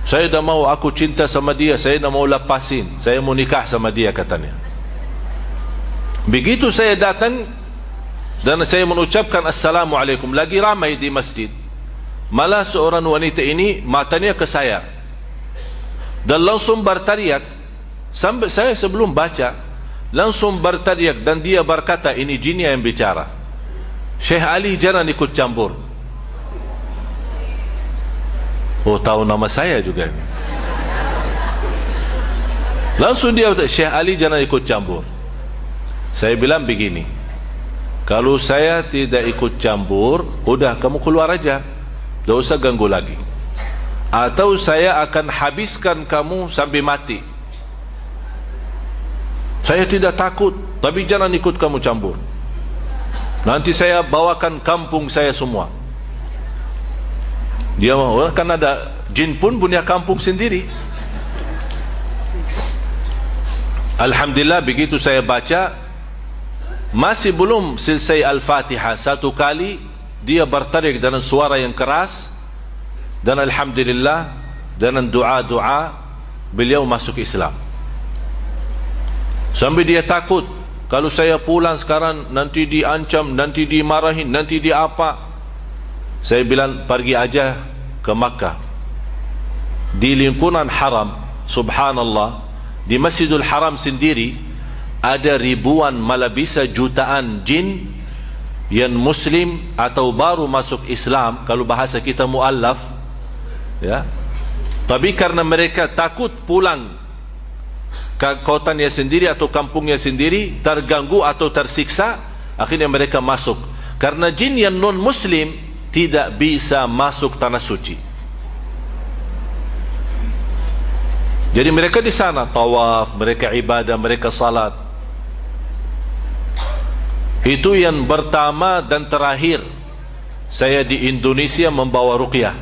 Speaker 2: Saya dah mau, aku cinta sama dia, saya dah mau lepasin, saya mau nikah sama dia katanya. Begitu saya datang dan saya mengucapkan Assalamualaikum, lagi ramai di masjid, malah seorang wanita ini matanya ke saya dan langsung berteriak. Sampai saya sebelum baca langsung berteriak, dan dia berkata, ini jin yang bicara, Syekh Ali jangan ikut campur. Oh, tahu nama saya juga. Langsung dia berkata, Syekh Ali jangan ikut campur. Saya bilang begini, kalau saya tidak ikut campur, udah kamu keluar aja, tidak usah ganggu lagi, atau saya akan habiskan kamu sampai mati. Saya tidak takut, tapi jangan ikut kamu campur. Nanti saya bawakan kampung saya semua. Dia kan ada jin pun punya kampung sendiri. Alhamdulillah, begitu saya baca, masih belum selesai Al-Fatihah, satu kali dia berteriak dengan suara yang keras, dan alhamdulillah dengan doa-doa beliau masuk Islam. Sampai dia takut, kalau saya pulang sekarang nanti diancam, nanti dimarahin, nanti di apa. Saya bilang, pergi aja ke Makkah, di lingkungan haram. Subhanallah, di Masjidul Haram sendiri ada ribuan, malah bisa jutaan jin yang muslim atau baru masuk Islam, kalau bahasa kita muallaf, ya. Tapi karena mereka takut pulang ke kotanya sendiri atau kampungnya sendiri, terganggu atau tersiksa, akhirnya mereka masuk. Karena jin yang non muslim tidak bisa masuk tanah suci. Jadi mereka di sana tawaf, mereka ibadah, mereka salat. Itu yang pertama dan terakhir saya di Indonesia membawa ruqyah.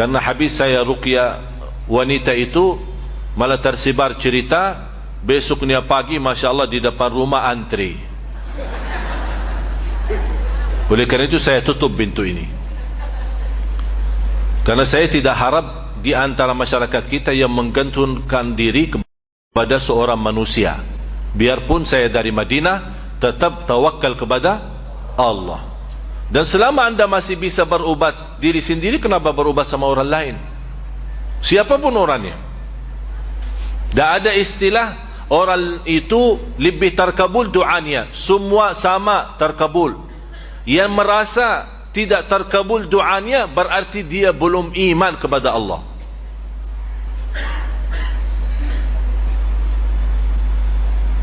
Speaker 2: Karena habis saya ruqyah wanita itu, malah tersebar cerita, besoknya pagi Masya Allah di depan rumah antri. Oleh karena itu saya tutup pintu ini, karena saya tidak harap di antara masyarakat kita yang menggantungkan diri kepada seorang manusia. Biarpun saya dari Madinah, tetap tawakal kepada Allah. Dan selama anda masih bisa berubat diri sendiri, kenapa berubat sama orang lain? Siapapun orangnya. Tak ada istilah orang itu lebih terkabul doanya, semua sama terkabul. Yang merasa tidak terkabul doanya, berarti dia belum iman kepada Allah.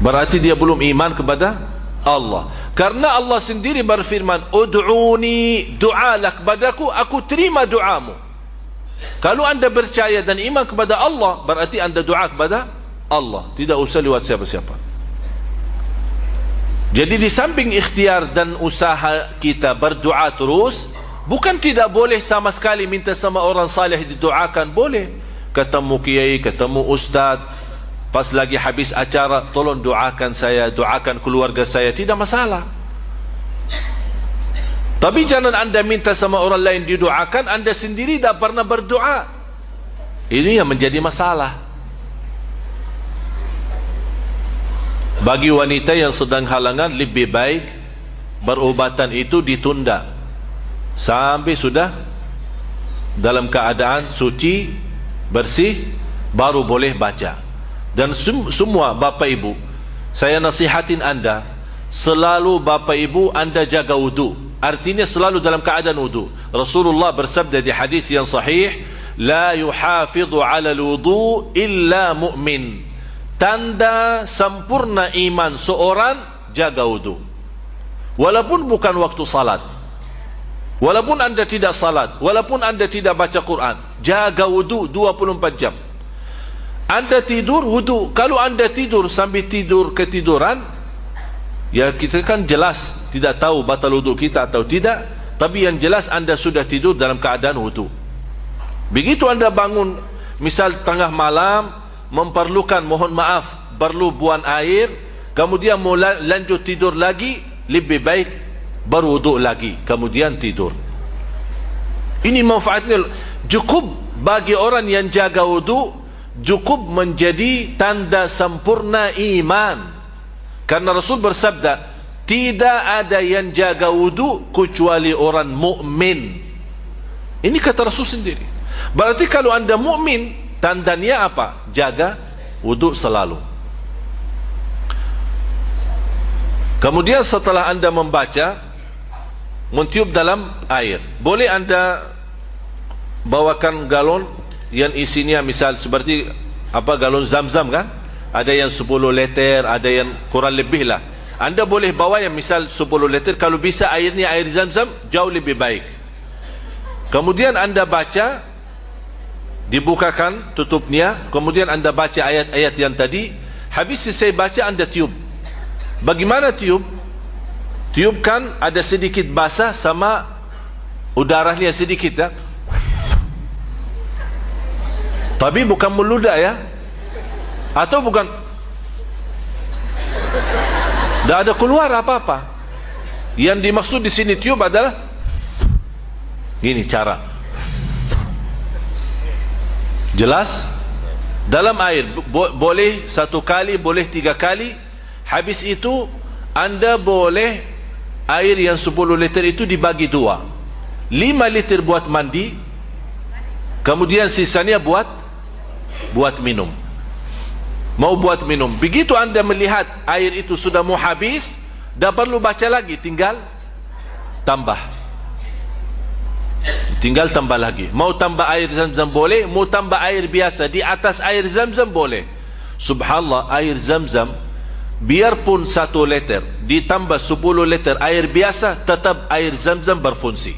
Speaker 2: Berarti dia belum iman kepada Allah. Karena Allah sendiri berfirman, ud'uni, doalah kepadaku, aku terima doamu. Kalau anda percaya dan iman kepada Allah, berarti anda doa kepada Allah, tidak usah lewat siapa-siapa. Jadi di samping ikhtiar dan usaha kita berdoa terus, bukan tidak boleh sama sekali minta sama orang saleh didoakan, boleh. Ketemu kiai, ketemu ustaz, pas lagi habis acara, tolong doakan saya, doakan keluarga saya, tidak masalah. Tapi jangan anda minta sama orang lain didoakan, anda sendiri tak pernah berdoa. Ini yang menjadi masalah. Bagi wanita yang sedang halangan, lebih baik berubatan itu ditunda sampai sudah dalam keadaan suci, bersih, baru boleh baca. Dan semua bapa ibu, saya nasihatin anda, selalu bapa ibu anda jaga wudu. Artinya selalu dalam keadaan wudu. Rasulullah bersabda di hadis yang sahih, la yuhafidhu ala al-wudu illa mu'min. Tanda sempurna iman seorang, jaga wudu. Walaupun bukan waktu salat, walaupun anda tidak salat, walaupun anda tidak baca Quran, jaga wudu 24 jam. Anda tidur, wudu. Kalau anda tidur sambil tidur ketiduran, ya kita kan jelas tidak tahu batal wudu kita atau tidak, tapi yang jelas anda sudah tidur dalam keadaan wudu. Begitu anda bangun, misal tengah malam, memerlukan mohon maaf perlu buang air, kemudian mau lanjut tidur lagi, lebih baik berwuduk lagi kemudian tidur. Ini manfaatnya. Cukup bagi orang yang jaga wuduk, cukup menjadi tanda sempurna iman. Karena Rasul bersabda, tidak ada yang jaga wuduk kecuali orang mukmin. Ini kata Rasul sendiri. Berarti kalau anda mukmin, tandanya apa? Jaga wuduk selalu. Kemudian setelah anda membaca, mentiup dalam air, boleh anda bawakan galon yang isinya misal seperti galon Zam-Zam kan? Ada yang 10 liter, ada yang kurang lebih lah. Anda boleh bawa yang misal 10 liter, kalau bisa airnya air Zam-Zam, jauh lebih baik. Kemudian anda baca, dibukakan tutupnya, kemudian anda baca ayat-ayat yang tadi. Habis selesai baca, anda tiup. Bagaimana tiup? Tiupkan ada sedikit basah sama udaranya sedikit ya. Tapi bukan meludah ya. Atau bukan, tidak ada keluar apa-apa. Yang dimaksud di sini tiup adalah gini cara. Jelas? Dalam air boleh 1 kali, boleh 3 kali. Habis itu anda boleh air yang 10 liter itu dibagi 2. 5 liter buat mandi, kemudian sisanya buat minum. Mau buat minum. Begitu anda melihat air itu sudah mau habis, dah perlu baca lagi, tinggal tambah. Tinggal tambah lagi. Mau tambah air Zam-Zam boleh, mau tambah air biasa di atas air Zam-Zam boleh. Subhanallah, air Zam-Zam biarpun 1 liter ditambah 10 liter air biasa, tetap air Zam-Zam berfungsi.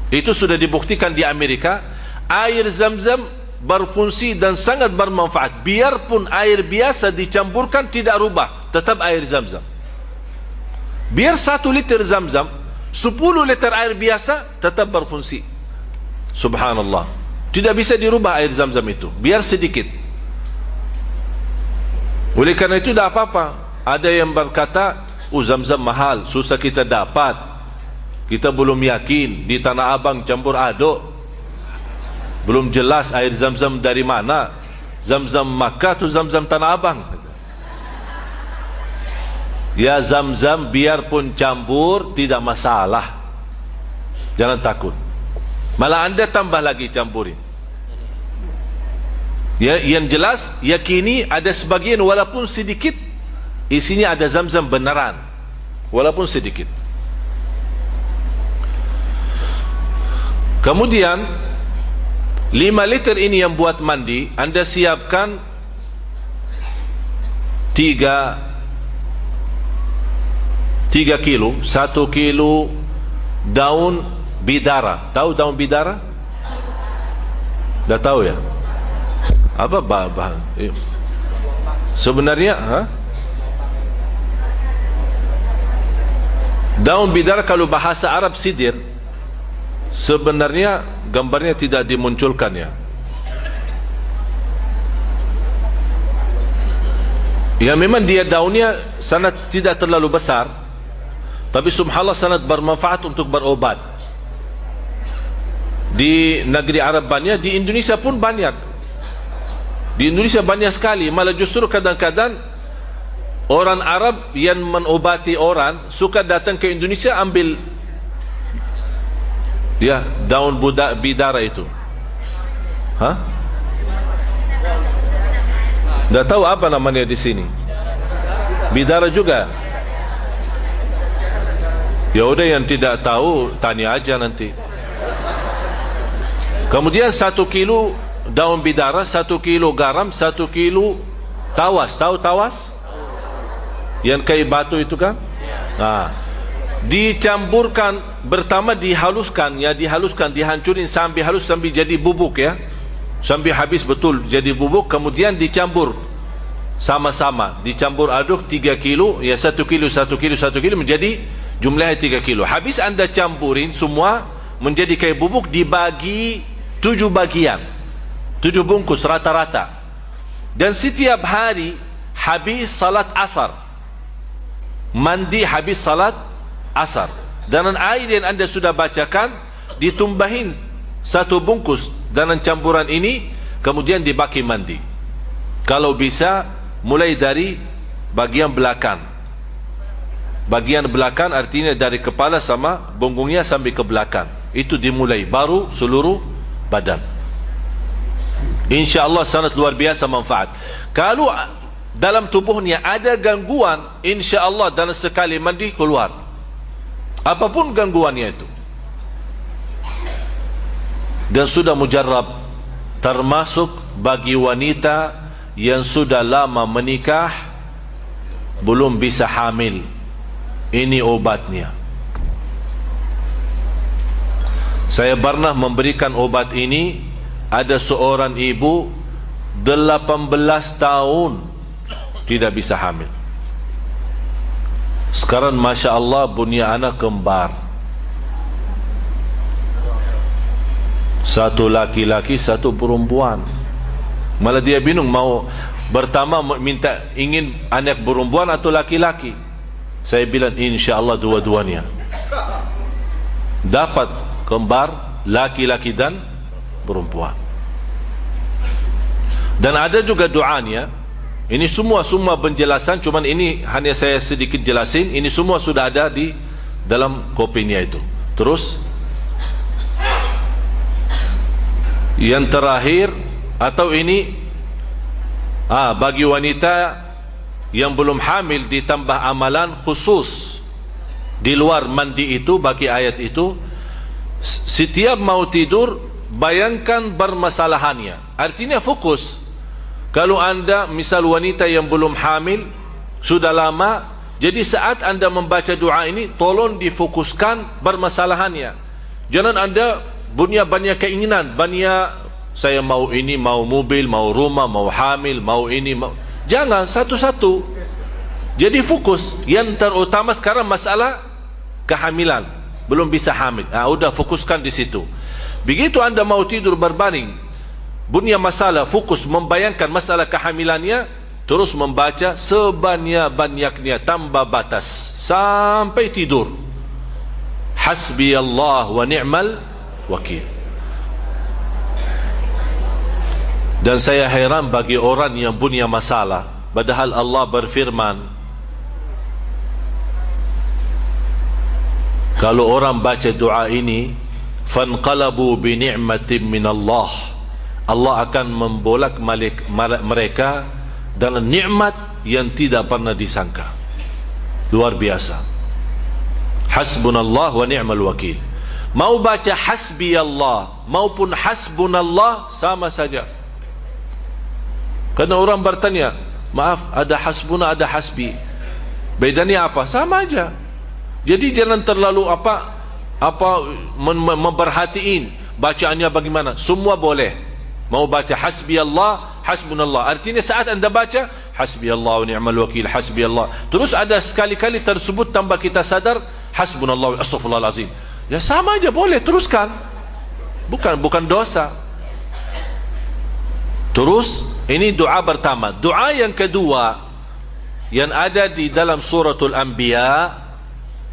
Speaker 2: Itu sudah dibuktikan di Amerika. Air Zam-Zam berfungsi dan sangat bermanfaat. Biarpun air biasa dicampurkan, tidak rubah, tetap air Zam-Zam. Biar 1 liter Zam-Zam, 10 liter air biasa, tetap berfungsi. Subhanallah, tidak bisa dirubah air Zam-Zam itu, biar sedikit. Oleh karena itu tidak apa-apa. Ada yang berkata, Zam-Zam mahal, susah kita dapat, kita belum yakin, di Tanah Abang campur aduk, belum jelas air Zam-Zam dari mana, Zam-Zam Makkah atau Zam-Zam Tanah Abang. Ya, Zam-Zam biarpun campur tidak masalah, jangan takut. Malah anda tambah lagi campurin. Ya, yang jelas yakini ada sebagian walaupun sedikit isinya ada Zam-Zam beneran, walaupun sedikit. Kemudian 5 liter ini yang buat mandi, anda siapkan 3 kilo, 1 kilo daun bidara. Tahu daun bidara? Dah tahu ya? Apa bahan? Sebenarnya daun bidara kalau bahasa Arab sidir, sebenarnya gambarnya tidak dimunculkan ya. Ya memang dia daunnya sangat tidak terlalu besar, tapi subhanallah sangat bermanfaat untuk berobat. Di negeri Arab banyak, di Indonesia pun banyak. Di Indonesia banyak sekali. Malah justru kadang-kadang orang Arab yang menobati orang suka datang ke Indonesia ambil ya daun bidara itu. Dah tahu apa namanya di sini? Bidara juga. Ya udah, yang tidak tahu tanya aja nanti. Kemudian 1 kilo daun bidara, 1 kilo garam, 1 kilo tawas. Tahu tawas? Yang kayu batu itu kan? Dicampurkan, pertama dihaluskan ya, dihancurin sampai halus, sampai jadi bubuk ya, sampai habis betul jadi bubuk. Kemudian dicampur sama-sama, dicampur aduk 3 kilo ya, 1 kilo menjadi jumlahnya 3 kilo. Habis anda campurin semua menjadi kayak bubuk, dibagi 7 bagian, 7 bungkus rata-rata. Dan setiap hari habis salat asar. Mandi habis salat asar. Dan air yang anda sudah bacakan ditumbahin satu bungkus dengan campuran ini, kemudian dibaki mandi. Kalau bisa mulai dari bagian belakang. Bagian belakang artinya dari kepala sama punggungnya sampai ke belakang. Itu dimulai, baru seluruh badan. InsyaAllah sangat luar biasa manfaat. Kalau dalam tubuhnya ada gangguan, InsyaAllah dalam sekali mandi keluar, apapun gangguannya itu. Dan sudah mujarrab, termasuk bagi wanita yang sudah lama menikah belum bisa hamil. Ini obatnya. Saya pernah memberikan obat ini. Ada seorang ibu 18 tahun tidak bisa hamil. Sekarang Masya Allah punya anak kembar, satu laki-laki satu perempuan. Malah dia bingung mau pertama minta ingin anak perempuan atau laki-laki. Saya bilang insya Allah dua-duanya dapat kembar, laki-laki dan perempuan. Dan ada juga doanya. Ini semua penjelasan, cuman ini hanya saya sedikit jelasin. Ini semua sudah ada di dalam kopinya itu. Terus yang terakhir, atau ini bagi wanita yang belum hamil ditambah amalan khusus di luar mandi itu. Bagi ayat itu, setiap mau tidur bayangkan permasalahannya. Artinya fokus. Kalau anda misal wanita yang belum hamil sudah lama, jadi saat anda membaca doa ini tolong difokuskan permasalahannya. Jangan anda punya banyak keinginan, banyak saya mau ini, mau mobil, mau rumah, mau hamil, mau ini, mau. Jangan satu-satu. Jadi fokus. Yang terutama sekarang masalah kehamilan, belum bisa hamil. Udah fokuskan di situ. Begitu anda mau tidur berbaring, punya masalah, fokus membayangkan masalah kehamilannya, terus membaca sebanyak-banyaknya tanpa batas sampai tidur. Hasbi Allah wa ni'mal wakil. Dan saya heran bagi orang yang punya masalah, padahal Allah berfirman, kalau orang baca doa ini, fanqalabu bi ni'matin min Allah, Allah akan membolak balik mereka dalam nikmat yang tidak pernah disangka. Luar biasa. Hasbunallah wa ni'mal wakil. Mau baca hasbi Allah maupun hasbunallah sama saja. Karena orang bertanya, maaf, ada hasbuna, ada hasbi, bedanya apa? Sama aja. Jadi jangan terlalu memperhatiin bacaannya bagaimana. Semua boleh. Mau baca hasbi Allah, hasbunallah, artinya saat anda baca hasbi Allah wa ni'mal wakil, hasbi Allah, terus ada sekali-kali tersebut tanpa kita sadar hasbunallah, astaghfirullahalazim, ya sama aja, boleh teruskan, bukan dosa. Terus ini doa pertama. Doa yang kedua yang ada di dalam suratul Anbiya,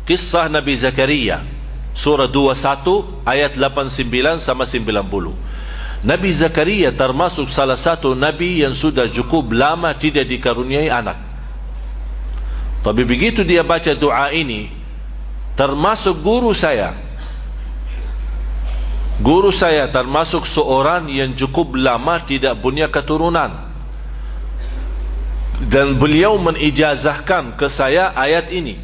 Speaker 2: kisah Nabi Zakaria, surah 21 ayat 89 sama 90. Nabi Zakaria termasuk salah satu nabi yang sudah cukup lama tidak dikaruniai anak. Tapi begitu dia baca doa ini, termasuk guru saya termasuk seorang yang cukup lama tidak punya keturunan, dan beliau menijazahkan ke saya ayat ini.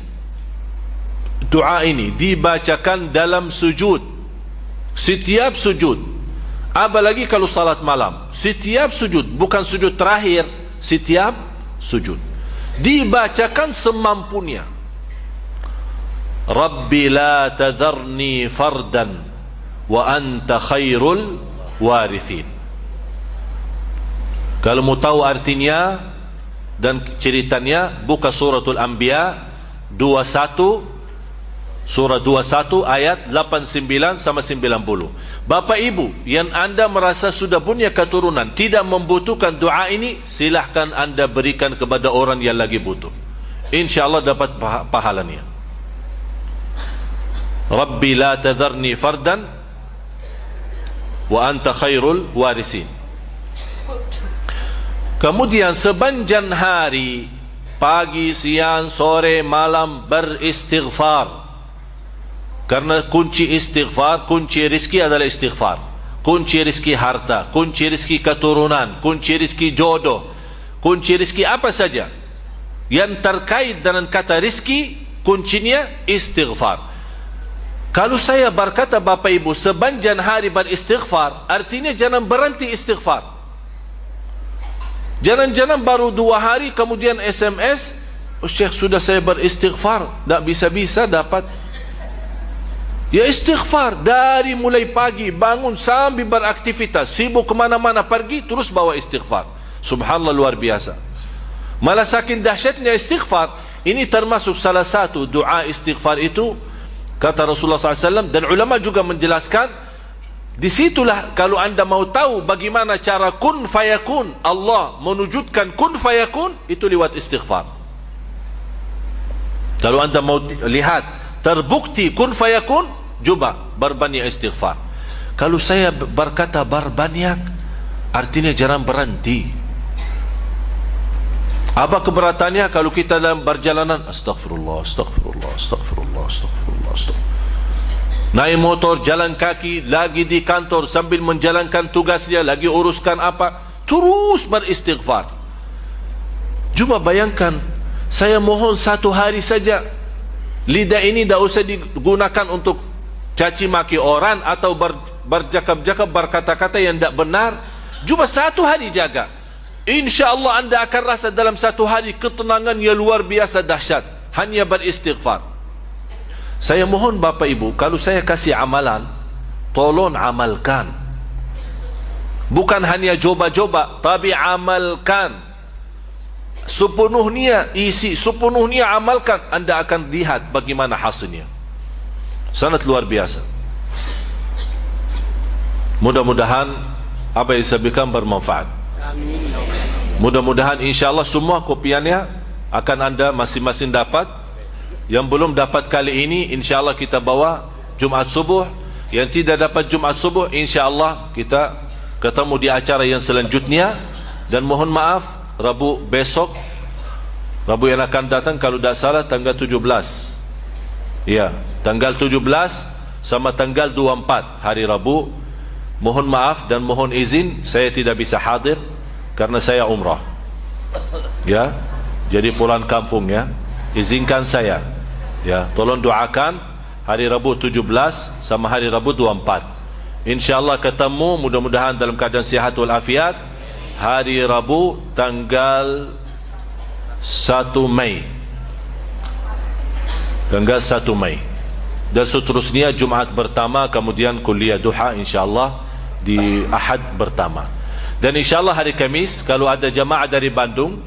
Speaker 2: Doa ini dibacakan dalam sujud, setiap sujud. Apalagi kalau salat malam, setiap sujud, bukan sujud terakhir, setiap sujud dibacakan semampunya. Rabbi la tadharni fardan wa anta khairul warithin. Kalau mau tahu artinya dan ceritanya, buka suratul Anbiya 21 Surah 21 ayat 89 sama 90. Bapa ibu yang anda merasa sudah punya keturunan tidak membutuhkan doa ini, silahkan anda berikan kepada orang yang lagi butuh. InsyaAllah dapat pahalanya. Rabbi la tadharni fardan wa anta khairul warisin. Kemudian sepanjang hari, pagi, siang, sore, malam beristighfar. Karena kunci istighfar, kunci rizki adalah istighfar. Kunci rizki harta, kunci rizki keturunan, kunci rizki jodoh, kunci rizki apa saja yang terkait dengan kata rizki, kuncinya istighfar. Kalau saya berkata Bapak Ibu sepanjang hari beristighfar, artinya jangan berhenti istighfar. Jangan-jangan baru 2 hari kemudian SMS, oh Syekh sudah saya beristighfar, tak bisa-bisa dapat. Ya istighfar dari mulai pagi bangun sambil beraktivitas, sibuk kemana-mana pergi, terus bawa istighfar. Subhanallah, luar biasa. Malah saking dahsyatnya istighfar, ini termasuk salah satu doa istighfar itu, kata Rasulullah SAW, dan ulama juga menjelaskan, disitulah kalau anda mau tahu bagaimana cara kun fayakun, Allah menwujudkan kun fayakun, itu lewat istighfar. Kalau anda mau lihat terbukti kun fayakun, coba berbanyak istighfar. Kalau saya berkata berbanyak, artinya jangan berhenti. Apa keberatannya kalau kita dalam perjalanan astagfirullah, astagfirullah, astagfirullah, astagfirullah, astagfirullah. Naik motor, jalan kaki, lagi di kantor sambil menjalankan tugasnya, lagi uruskan apa, terus beristighfar. Cuma bayangkan, saya mohon 1 hari saja, lidah ini tak usah digunakan untuk caci maki orang atau bercakap-cakap, berkata-kata yang tak benar. Cuma 1 hari jaga, InsyaAllah anda akan rasa dalam 1 hari ketenangan yang luar biasa dahsyat, hanya beristighfar. Saya mohon Bapak Ibu, kalau saya kasih amalan, tolong amalkan. Bukan hanya coba-coba, tapi amalkan sepenuhnya, isi sepenuhnya, amalkan. Anda akan lihat bagaimana hasilnya, sangat luar biasa. Mudah-mudahan apa yang saya berikan bermanfaat. Mudah-mudahan insyaAllah semua kopiannya akan anda masing-masing dapat. Yang belum dapat kali ini, insyaAllah kita bawa Jumat subuh. Yang tidak dapat Jumat subuh, insyaAllah kita ketemu di acara yang selanjutnya. Dan mohon maaf, Rabu besok, Rabu yang akan datang, kalau tidak salah tanggal 17. Ya, tanggal 17 sama tanggal 24 hari Rabu. Mohon maaf dan mohon izin, saya tidak bisa hadir karena saya umrah. Ya, jadi pulang kampung ya. Izinkan saya. Ya, tolong doakan hari Rabu 17 sama hari Rabu 24. InsyaAllah ketemu, mudah-mudahan dalam keadaan sihat walafiat. Hari Rabu tanggal 1 Mei, tanggal 1 Mei, dan seterusnya Jumat pertama, kemudian kuliah duha insyaAllah di Ahad pertama. Dan insyaAllah hari Kamis, kalau ada jamaah dari Bandung,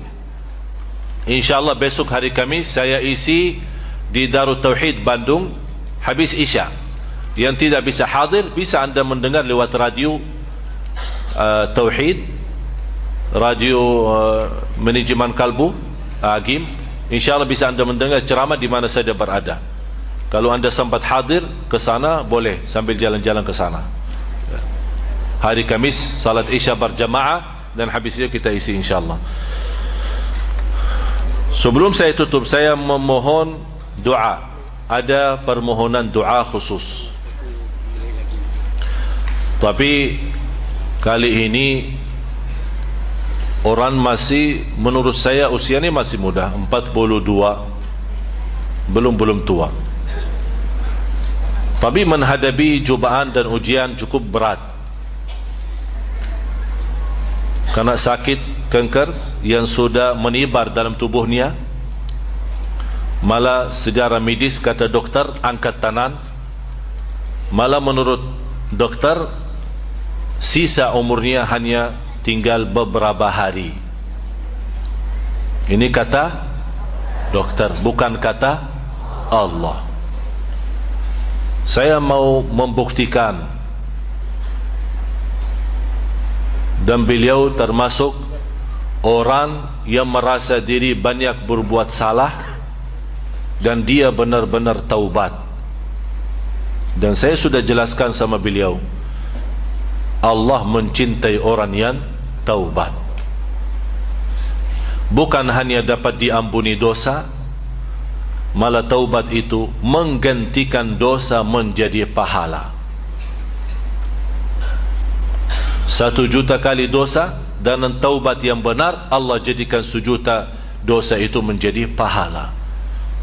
Speaker 2: insyaAllah besok hari Kamis saya isi di Darut Tauhid Bandung habis Isya. Yang tidak bisa hadir, bisa anda mendengar lewat radio Tauhid, radio manajemen Kalbu Agim. InsyaAllah bisa anda mendengar ceramah di mana saja berada. Kalau anda sempat hadir ke sana, boleh sambil jalan-jalan ke sana. Hari Kamis salat Isya berjamaah, dan habis itu kita isi insyaAllah. Sebelum saya tutup, saya memohon doa. Ada permohonan doa khusus, tapi kali ini orang masih, menurut saya usianya masih muda, 42, belum tua, tapi menghadapi cobaan dan ujian cukup berat karena sakit kanker yang sudah menyebar dalam tubuhnya. Malah secara medis kata dokter angkat tangan, malah menurut dokter sisa umurnya hanya tinggal beberapa hari. Ini kata dokter, bukan kata Allah. Saya mau membuktikan, dan beliau termasuk orang yang merasa diri banyak berbuat salah dan dia benar-benar taubat. Dan saya sudah jelaskan sama beliau, Allah mencintai orang yang taubat. Bukan hanya dapat diampuni dosa, malah taubat itu menggantikan dosa menjadi pahala. 1 juta kali dosa, dan taubat yang benar Allah jadikan 1 juta dosa itu menjadi pahala.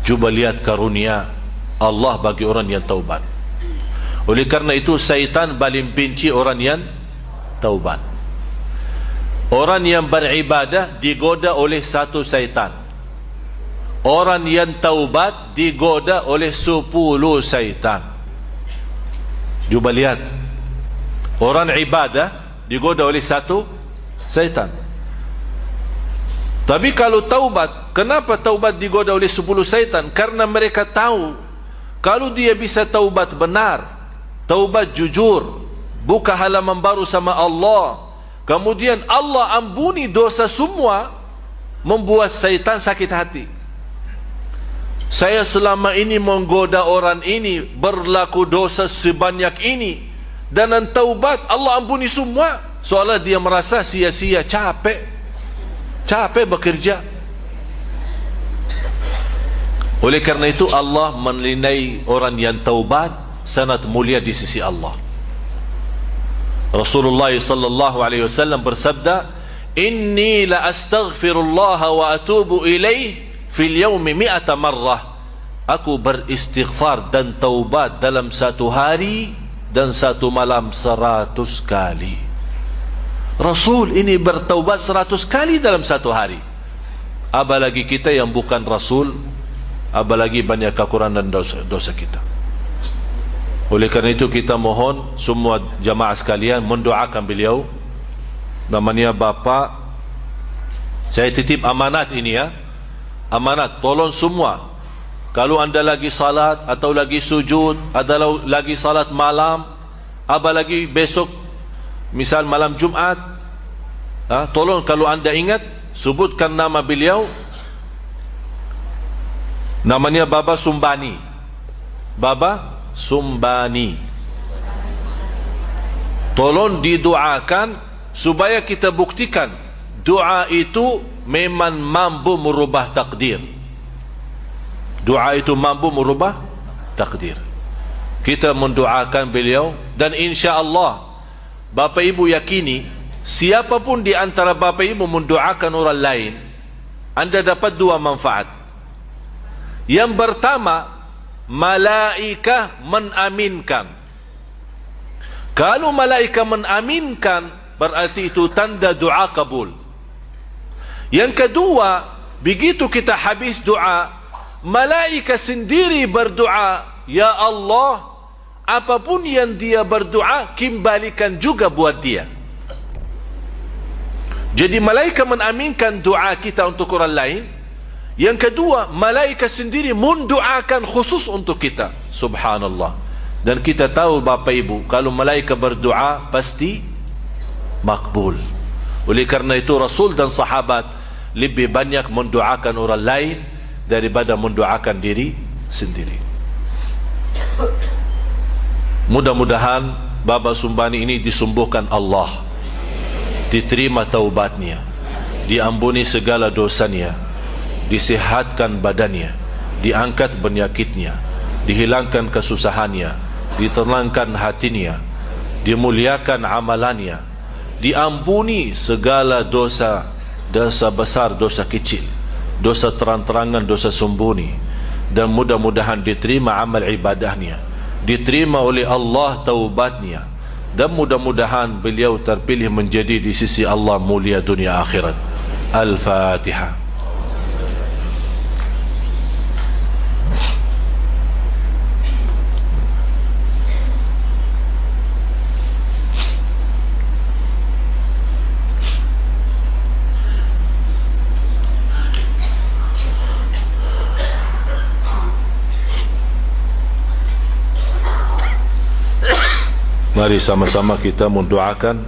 Speaker 2: Cuba lihat karunia Allah bagi orang yang taubat. Oleh karena itu syaitan paling benci orang yang taubat. Orang yang beribadah digoda oleh satu syaitan. Orang yang taubat digoda oleh 10 syaitan. Cuba lihat, orang ibadah digoda oleh satu syaitan. Tapi kalau taubat, kenapa taubat digoda oleh 10 syaitan? Karena mereka tahu kalau dia bisa taubat benar, taubat jujur, buka halaman baru sama Allah, kemudian Allah ampuni dosa semua, membuat syaitan sakit hati. Saya selama ini menggoda orang ini, berlaku dosa sebanyak ini, dan taubat Allah ampuni semua. Soalnya dia merasa sia-sia, capek bekerja. Oleh karena itu Allah menilai orang yang taubat sangat mulia di sisi Allah. Rasulullah sallallahu alaihi wasallam bersabda, "Inni la astaghfirullah wa atubu ilaih fil yawmi 100 marrah." Aku beristighfar dan taubat dalam 1 hari dan 1 malam 100 kali. Rasul ini bertaubat 100 kali dalam 1 hari. Apalagi kita yang bukan Rasul, apalagi banyak kekurangan dan dosa kita. Oleh karena itu kita mohon semua jamaah sekalian mendoakan beliau. Namanya Bapak, saya titip amanat ini ya. Amanat, tolong semua, kalau anda lagi salat atau lagi sujud, ada lagi salat malam, apalagi besok misal malam Jumat, tolong kalau anda ingat, sebutkan nama beliau. Namanya Baba Sumbani. Baba Sumbani. Tolong didoakan supaya kita buktikan doa itu memang mampu merubah takdir. Doa itu mampu merubah takdir. Kita mendoakan beliau, dan insya Allah Bapak Ibu yakini, siapapun di antara Bapak Ibu mendoakan orang lain, anda dapat 2 manfaat. Yang pertama, malaikah menaminkan. Kalau malaikah menaminkan, berarti itu tanda doa kabul. Yang kedua, begitu kita habis doa, malaikah sendiri berdoa, "Ya Allah, apapun yang dia berdoa, kembalikan juga buat dia." Jadi malaikat menaminkan doa kita untuk orang lain. Yang kedua, malaikat sendiri mendoakan khusus untuk kita. Subhanallah. Dan kita tahu Bapak Ibu, kalau malaikat berdoa pasti makbul. Oleh karena itu Rasul dan sahabat lebih banyak mendoakan orang lain daripada mendoakan diri sendiri. Mudah-mudahan Baba Sumbani ini disembuhkan Allah, diterima taubatnya, diampuni segala dosanya, disihatkan badannya, diangkat penyakitnya, dihilangkan kesusahannya, ditenangkan hatinya, dimuliakan amalannya, diampuni segala dosa, dosa besar, dosa kecil, dosa terang-terangan, dosa sembunyi, dan mudah-mudahan diterima amal ibadahnya, diterima oleh Allah taubatnya, dan mudah-mudahan beliau terpilih menjadi di sisi Allah mulia dunia akhirat. Al-Fatihah. Mari sama-sama kita mendoakan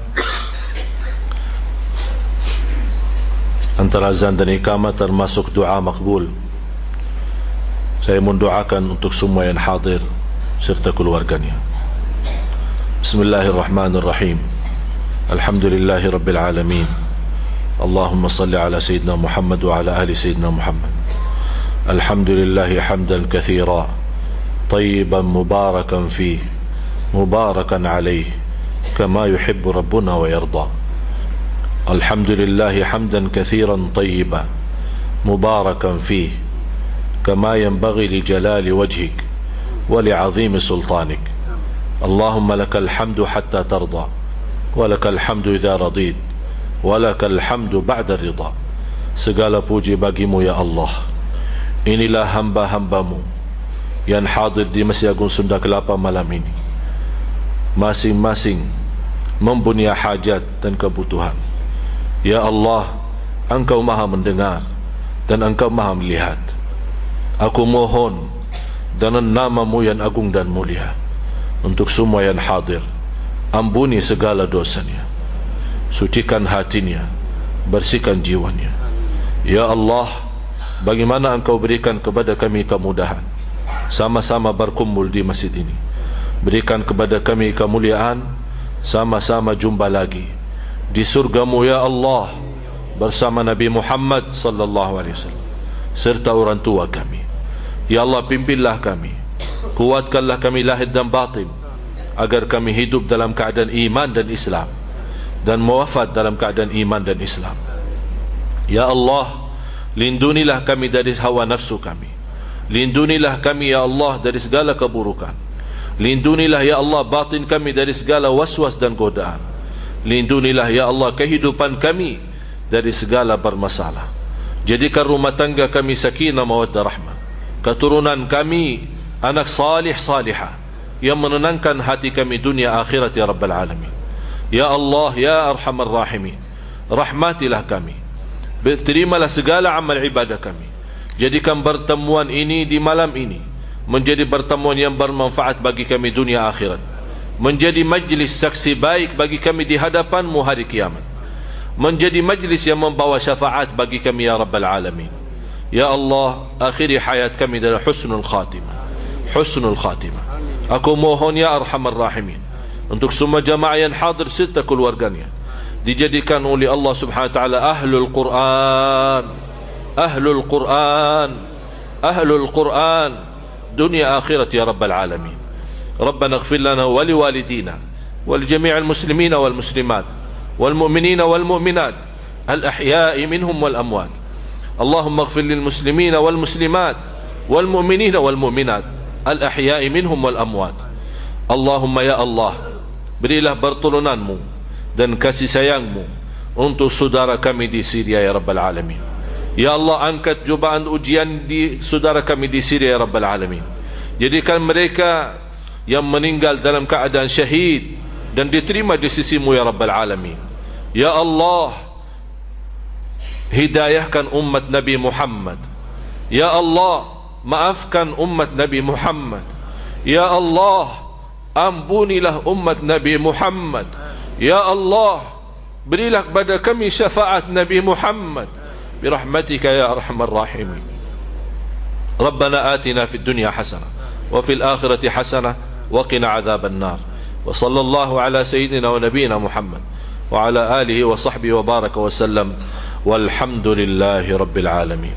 Speaker 2: antara azan dan iqamah termasuk doa makbul. Saya mendoakan untuk semua yang hadir serta keluarganya. Bismillahirrahmanirrahim. Alhamdulillahi rabbil alamin. Allahumma salli ala sayyidina Muhammad wa ala ali sayyidina Muhammad. Alhamdulillahi hamdan kathira tayyiban mubarakan fih mubarakan alaih kama yuhibbu rabbuna wa yarda. Alhamdulillahi hamdan kathiran tayyiban mubarakan fih kama yanbaghi li jalali wajhik wa li azimi sultanik. Allahumma lakal hamdu hatta tarda wa lakal hamdu idha radid wa lakal hamdu ba'da ridha. Segala puji bagimu ya Allah. Inilah hamba-hambamu yang hadir di Masjid Agung Sunda Kelapa malam ini, masing-masing mempunyai hajat dan kebutuhan. Ya Allah, Engkau maha mendengar dan Engkau maha melihat. Aku mohon dengan nama-Mu yang agung dan mulia, untuk semua yang hadir, ampuni segala dosanya, sucikan hatinya, bersihkan jiwanya. Ya Allah, bagaimana Engkau berikan kepada kami kemudahan sama-sama berkumpul di masjid ini. Berikan kepada kami kemuliaan sama-sama jumpa lagi di surga-Mu ya Allah bersama Nabi Muhammad sallallahu alaihi wasallam serta orang tua kami. Ya Allah, pimpinlah kami, kuatkanlah kami lahir dan batin, agar kami hidup dalam keadaan iman dan Islam dan wafat dalam keadaan iman dan Islam. Ya Allah, lindunilah kami dari hawa nafsu kami. Lindunilah kami ya Allah dari segala keburukan. Lindunilah ya Allah batin kami dari segala waswas dan godaan. Lindunilah ya Allah kehidupan kami dari segala bermasalah. Jadikan rumah tangga kami sakinah mawaddah rahmah. Keturunan kami anak salih salihah yang menenangkan hati kami dunia akhirat ya Rabbal Alamin. Ya Allah ya Arhamar Rahimin, rahmatilah kami. Terimalah segala amal ibadah kami. Jadikan pertemuan ini di malam ini menjadi pertemuan yang bermanfaat bagi kami dunia akhirat, menjadi majlis saksi baik bagi kami di hadapan-Mu hari kiamat, menjadi majlis yang membawa syafaat bagi kami ya Rabbal Alamin. Ya Allah, akhiri hayat kami dari husnul khatimah, husnul khatimah. Aku mohon ya Arhamar Rahimin untuk semua jamaah yang hadir serta keluarganya, dijadikan oleh Allah subhanahu wa ta'ala ahlul Quran, ahlul Quran, ahlul Quran dunia akhirat ya Rabbal Alamin. Rabbana ighfir lana wa liwalidina wa lijami'il muslimina wal muslimat wal mu'minina wal mu'minat al ahya'i minhum wal amwat. Allahumma ighfir lil muslimina wal muslimat wal mu'minina wal mu'minat al ahya'i minhum wal amwat. Allahumma ya Allah, berilah pertolongan-Mu dan kasih sayang-Mu untuk saudara kami di Syria ya Rabbal Alamin. Ya Allah, angkat cubaan ujian di saudara kami di Syria ya Rabbal Alamin. Jadikan mereka yang meninggal dalam keadaan syahid dan diterima di sisi-Mu ya Rabbal Alamin. Ya Allah, hidayahkan umat Nabi Muhammad. Ya Allah, maafkan umat Nabi Muhammad. Ya Allah, ampunilah umat Nabi Muhammad. Ya Allah, berilah kepada kami syafaat Nabi Muhammad birahmatika ya arhamar rahimin. Rabbana atina fid dunya hasanah wa fil akhirati hasanah wa qina adzaban nar. Wa sallallahu ala sayyidina wa nabiyyina Muhammad wa ala alihi wa sahbihi wa baraka wa sallam. Walhamdulillahi rabbil alamin.